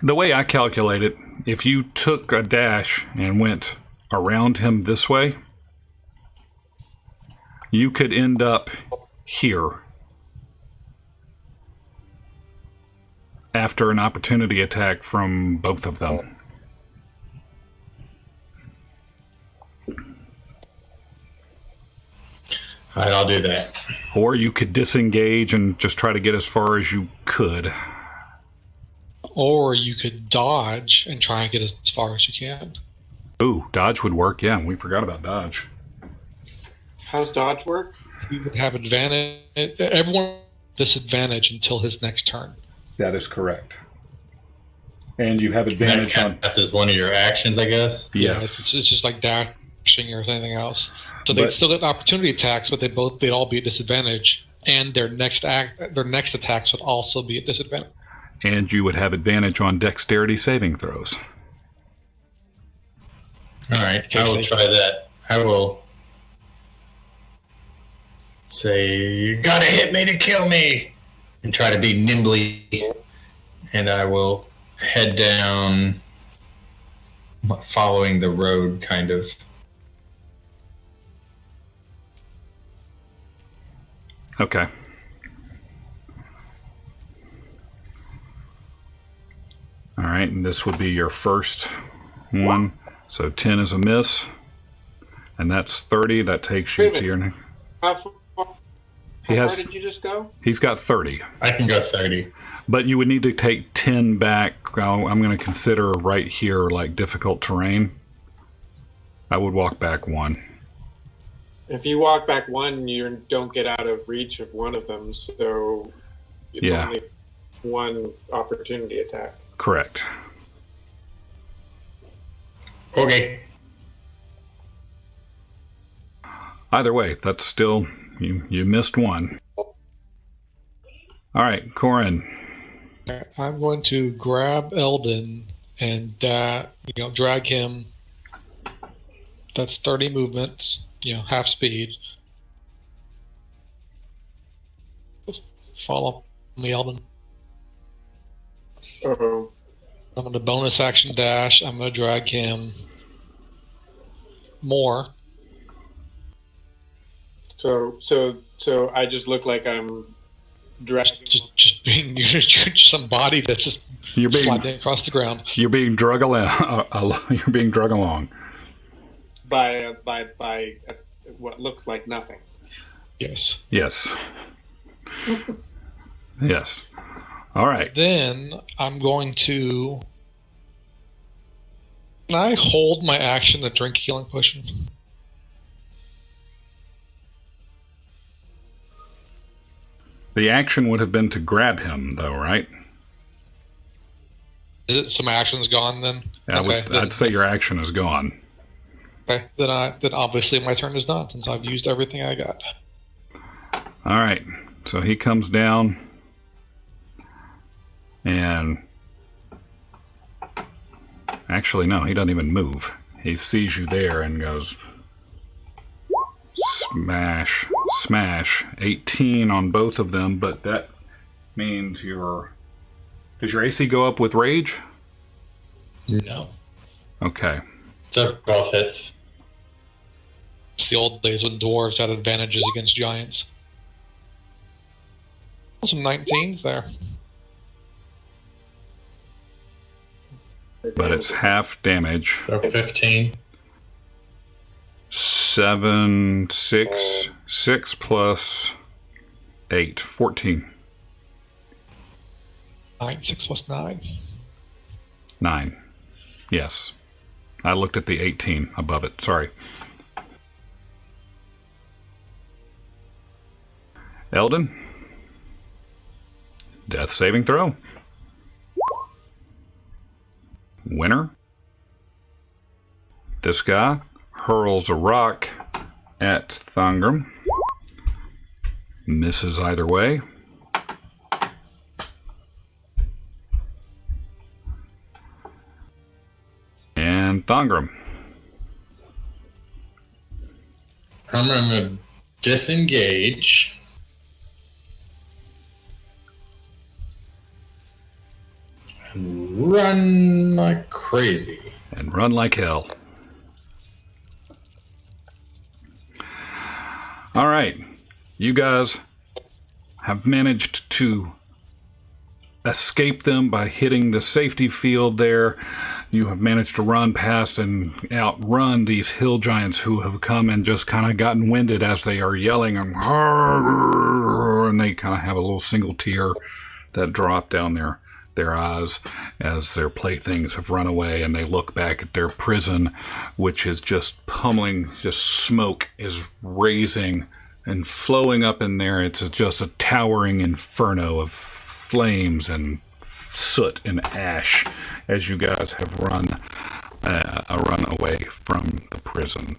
the way I calculate it, if you took a dash and went around him this way, you could end up here after an opportunity attack from both of them. All right, I'll do that. Or you could disengage and just try to get as far as you could. Or you could dodge and try and get as far as you can. Ooh, dodge would work. Yeah, we forgot about dodge. How's dodge work? You would have advantage. Everyone disadvantage until his next turn. That is correct. And you have advantage on... That's as one of your actions, I guess? Yes. Yeah, it's just like dashing or anything else. So they'd still get opportunity attacks, but they'd all be at disadvantage. And their next attacks would also be at disadvantage. And you would have advantage on dexterity saving throws. All right, I will try that. I will say, you gotta hit me to kill me, and try to be nimbly, and I will head down following the road, kind of. Okay. All right, and this would be your first one. So 10 is a miss, and that's 30. That takes you to your... How far did you just go? He's got 30. I can go 30. But you would need to take 10 back. I'm going to consider right here like difficult terrain. I would walk back 1. If you walk back 1, you don't get out of reach of one of them, so it's only 1 opportunity attack. Correct. Okay. Either way, that's still... You missed 1. All right, Corin. I'm going to grab Eldon and drag him. That's 30 movements, half speed. Follow me, Eldon. Uh-oh. I'm going to bonus action dash. I'm going to drag him more. So I just look like I'm dragging. Just being some body that's just sliding across the ground. You're being drug along. You're being drug along by what looks like nothing. Yes. Yes. Yes. All right. Then I'm going to... Can I hold my action to drink healing potion? The action would have been to grab him, though, right? Is it some action's gone then? I'd say your action is gone. Okay, then obviously my turn is not, since I've used everything I got. All right, so he comes down, and actually, no, he doesn't even move. He sees you there and goes, smash, smash. 18 on both of them, but that means does your AC go up with rage? No. Okay. So both hits. It's the old days when dwarves had advantages against giants. Some 19s there. But it's half damage. So 15. 7, 6 plus 8, 14. 9, 6 plus 9. 9. Yes. I looked at the 18 above it. Sorry. Eldon? Death saving throw. winner. This guy hurls a rock at Thangram. Misses either way. And Thangram. I'm going to disengage. And run like crazy. And run like hell. All right. You guys have managed to escape them by hitting the safety field there. You have managed to run past and outrun these hill giants who have come and just kind of gotten winded as they are yelling, and they kind of have a little single tear that drop down their eyes as their playthings have run away, and they look back at their prison, which is just pummeling, just smoke is raising and flowing up in there. It's just a towering inferno of flames and soot and ash as you guys have run away from the prison.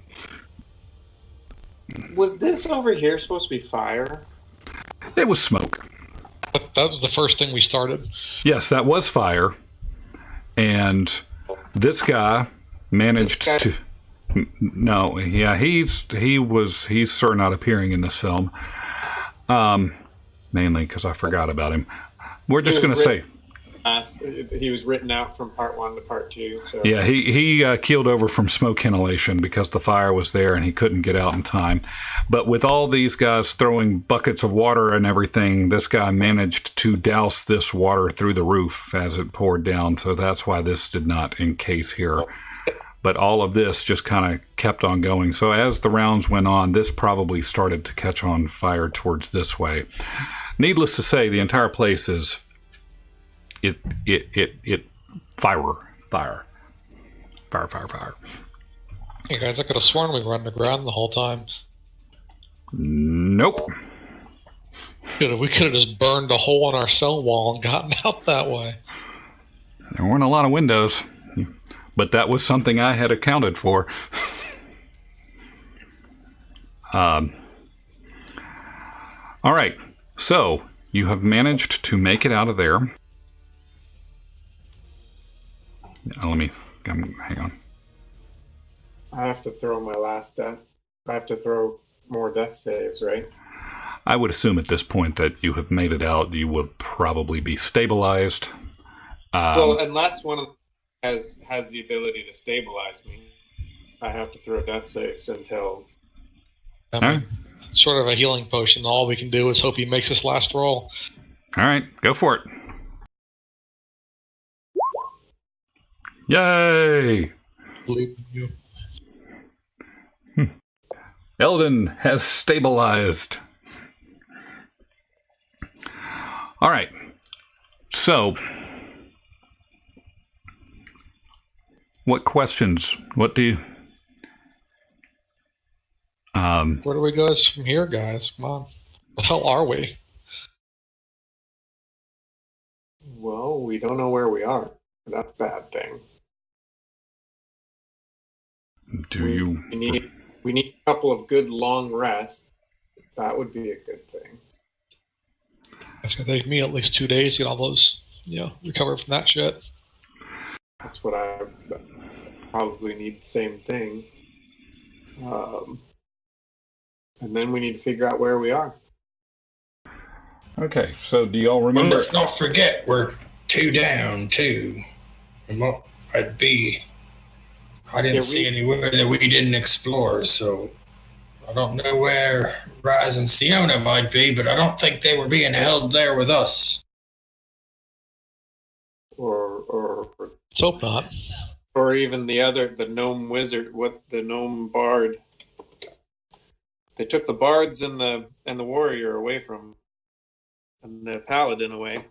Was this over here supposed to be fire? It was smoke. That was the first thing we started. Yes, that was fire. And this guy managed to... No, yeah, he's sure not appearing in this film. Mainly because I forgot about him. We're just going to say... He was written out from part 1 to part 2. So. Yeah, he keeled over from smoke inhalation because the fire was there and he couldn't get out in time. But with all these guys throwing buckets of water and everything, this guy managed to douse this water through the roof as it poured down. So that's why this did not encase here. But all of this just kind of kept on going. So as the rounds went on, this probably started to catch on fire towards this way. Needless to say, the entire place is... Fire. Hey guys, I could have sworn we were underground the whole time. Nope. We could have just burned a hole in our cell wall and gotten out that way. There weren't a lot of windows, but that was something I had accounted for. All right, so you have managed to make it out of there. Hang on. I have to throw my last death. I have to throw more death saves, right? I would assume at this point that you have made it out. You would probably be stabilized. Well, unless one of them has the ability to stabilize me, I have to throw death saves until... Sort of a healing potion. All we can do is hope he makes his last roll. All right, go for it. Yay! Believe in you. Eldon has stabilized. All right. So, what questions? What do you... Where do we go from here, guys? Come on. The hell are we? Well, we don't know where we are. That's a bad thing. We need a couple of good long rests. That would be a good thing. That's gonna take me at least 2 days to get all those, recover from that shit. That's what I probably need. The same thing. And then we need to figure out where we are. Okay, so do y'all remember? Well, let's not forget we're 2 down, too. And what I'd be... I didn't see anywhere that we didn't explore, so I don't know where Rise and Siona might be, but I don't think they were being held there with us. Or let's hope not. Or even the gnome wizard, the gnome bard. They took the bards and the warrior away from, and the paladin away.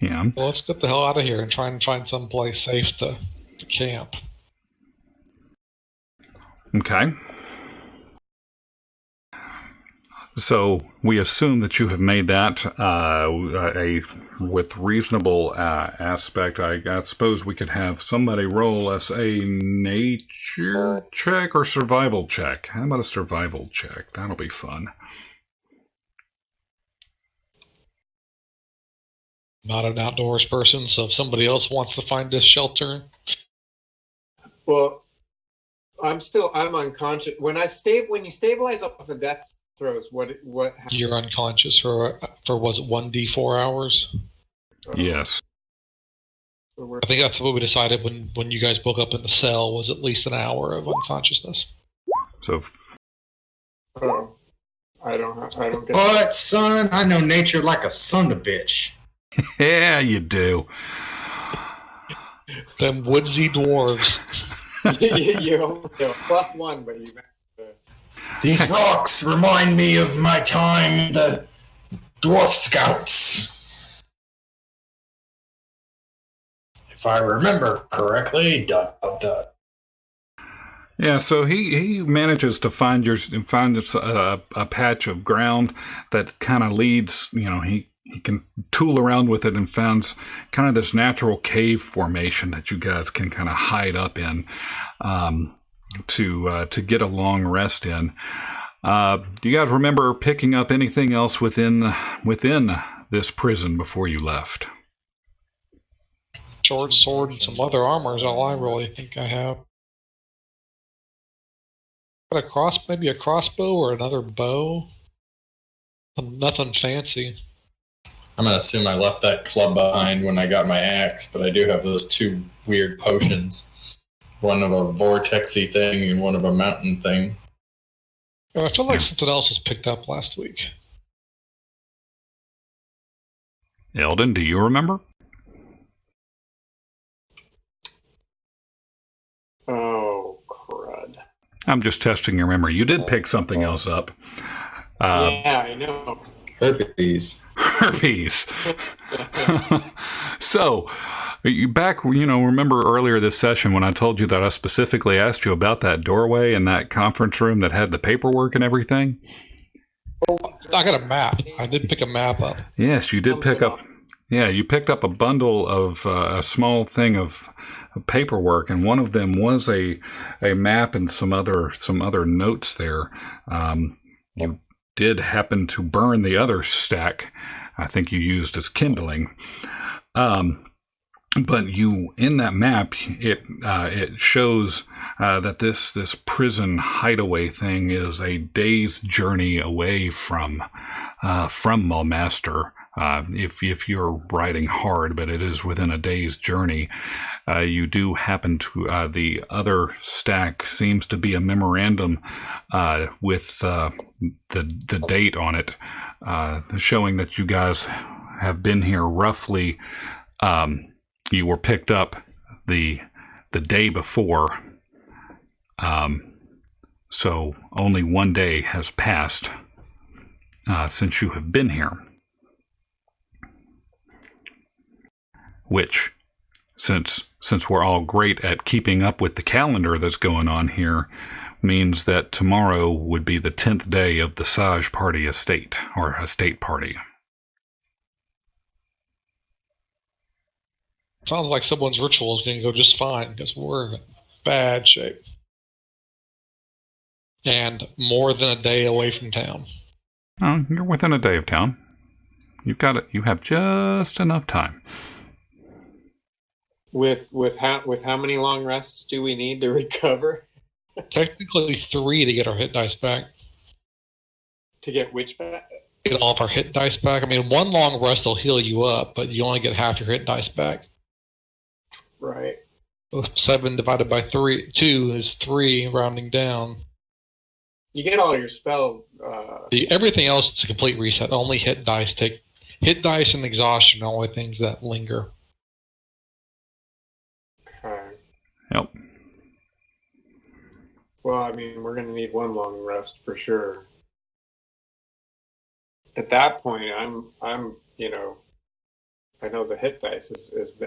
Yeah. Well, let's get the hell out of here and try and find some place safe to camp. Okay. So we assume that you have made that with reasonable aspect. I suppose we could have somebody roll us a nature check or survival check. How about a survival check? That'll be fun. Not an outdoors person, so if somebody else wants to find this shelter. Well, I'm unconscious. When you stabilize off of death throws, what happens? You're unconscious for was it 1d4 hours? Yes. I think that's what we decided when you guys woke up in the cell, was at least an hour of unconsciousness. So. I don't get. But son, I know nature like a son of a bitch. Yeah, you do. Them woodsy dwarves. you only have +1, but you. These rocks remind me of my time in the Dwarf Scouts. If I remember correctly, ... Yeah, so he manages to find this a patch of ground that kind of leads. He can tool around with it and finds kind of this natural cave formation that you guys can kind of hide up in to get a long rest in. Do you guys remember picking up anything else within this prison before you left? Short sword and some other armor is all I really think I have. Got maybe a crossbow or another bow. Nothing fancy. I'm going to assume I left that club behind when I got my axe, but I do have those 2 weird potions. One of a vortexy thing and one of a mountain thing. I feel like something else was picked up last week. Eldon, do you remember? Oh, crud. I'm just testing your memory. You did pick something else up. Yeah, I know. Herpes. So, you remember earlier this session when I told you that I specifically asked you about that doorway in that conference room that had the paperwork and everything? I got a map. I did pick a map up. Yes, you did pick up. Yeah, you picked up a bundle of a small thing of paperwork, and one of them was a map and some other notes there. You did happen to burn the other stack. I think you used as kindling. But in that map, it shows that this prison hideaway thing is a day's journey away from Mulmaster. If you're riding hard, but it is within a day's journey. You do happen to the other stack seems to be a memorandum with the date on it, showing that you guys have been here roughly. You were picked up the day before, so only 1 day has passed since you have been here. Which, since we're all great at keeping up with the calendar that's going on here, means that tomorrow would be the 10th day of the Sage Party estate, or estate party. Sounds like someone's ritual is going to go just fine because we're in bad shape. And more than a day away from town. Oh, you're within a day of town. You've got it. You have just enough time. With how many long rests do we need to recover? Technically 3 to get our hit dice back. To get which back? Get all of our hit dice back. I mean, 1 long rest will heal you up, but you only get half your hit dice back. Right. 7 divided by 2 is 3, rounding down. You get all your spell. Everything else is a complete reset. Only hit dice and exhaustion are the only things that linger. Okay. Yep. Well, I mean, we're going to need 1 long rest for sure. At that point, I'm I know the hit dice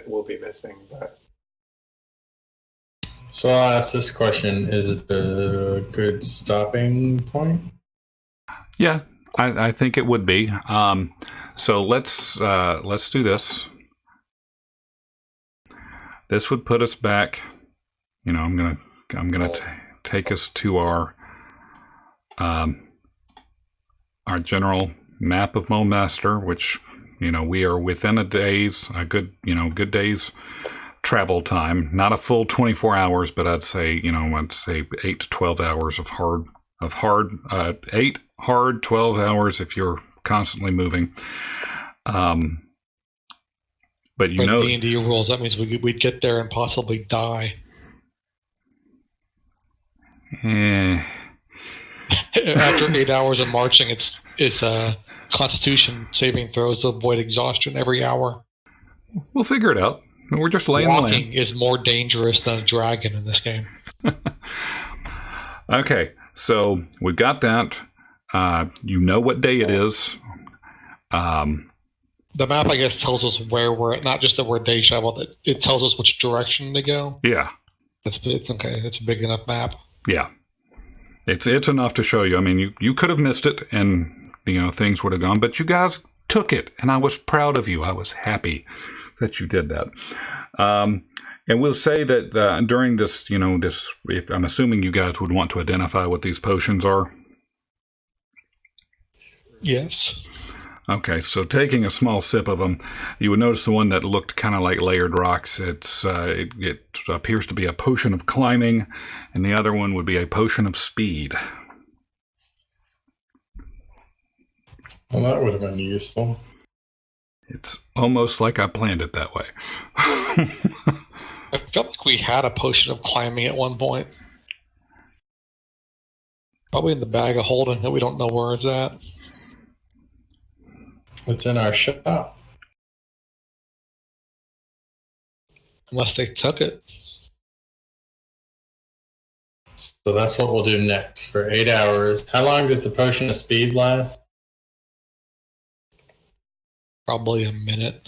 will be missing, but. So I'll ask this question: is it a good stopping point? Yeah. I think it would be. So let's do this. This would put us back. I'm gonna take us to our general map of Master, which we are within a good day's travel time. Not a full 24 hours, but I'd say 8 to 12 hours of hard 8 hard, 12 hours if you're constantly moving. But D&D rules, that means we'd get there and possibly die. After 8 hours of marching, it's Constitution saving throws to avoid exhaustion every hour. We'll figure it out. We're just laying Walking is more dangerous than a dragon in this game. Okay, so we've got that. You know what day it is. The map, I guess, tells us where we're at. Not just that we're day travel, it tells us which direction to go. Yeah. It's okay. It's a big enough map. Yeah. It's enough to show you. I mean, you could have missed it and, things would have gone, but you guys took it, and I was proud of you. I was happy that you did that. And we'll say that during this, if I'm assuming you guys would want to identify what these potions are. Yes. Okay, so taking a small sip of them, you would notice the one that looked kind of like layered rocks. It appears to be a potion of climbing, and the other one would be a potion of speed. Well, that would have been useful. It's almost like I planned it that way. I felt like we had a potion of climbing at one point. Probably in the bag of holding that we don't know where it's at. It's in our shop. Unless they took it. So that's what we'll do next for 8 hours. How long does the potion of speed last? Probably a minute.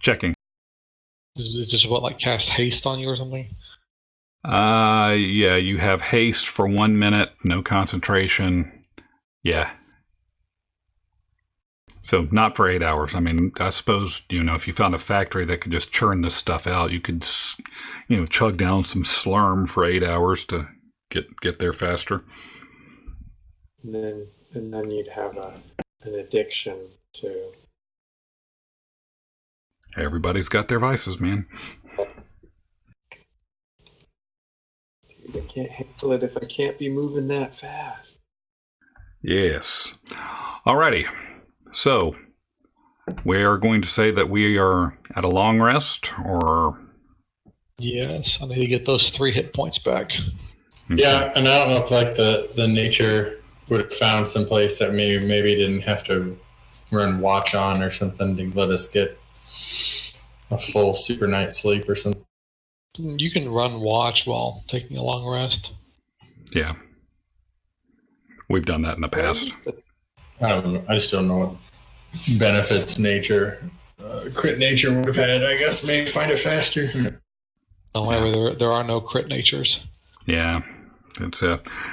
Checking. Is it just like cast haste on you or something? Yeah, you have haste for 1 minute, no concentration. Yeah. So not for 8 hours. I mean, I suppose, if you found a factory that could just churn this stuff out, you could, chug down some slurm for 8 hours to get there faster. And then you'd have an addiction to... Everybody's got their vices, man. I can't handle it if I can't be moving that fast. Yes. Alrighty. So, we are going to say that we are at a long rest, or... Yes, I need to get those 3 hit points back. Okay. Yeah, and I don't know if the nature would have found some place that maybe didn't have to run watch on or something to let us get a full super night's sleep or something. You can run watch while taking a long rest. Yeah. We've done that in the past. I don't know. I just don't know what benefits nature, crit nature would have had. I guess maybe find it faster. However, there are no crit natures. Yeah. It's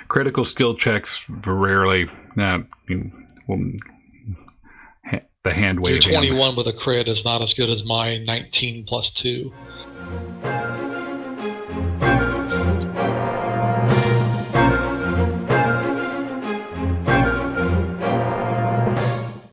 critical skill checks rarely. The hand wave. Your 21 with a crit is not as good as my 19 plus 2.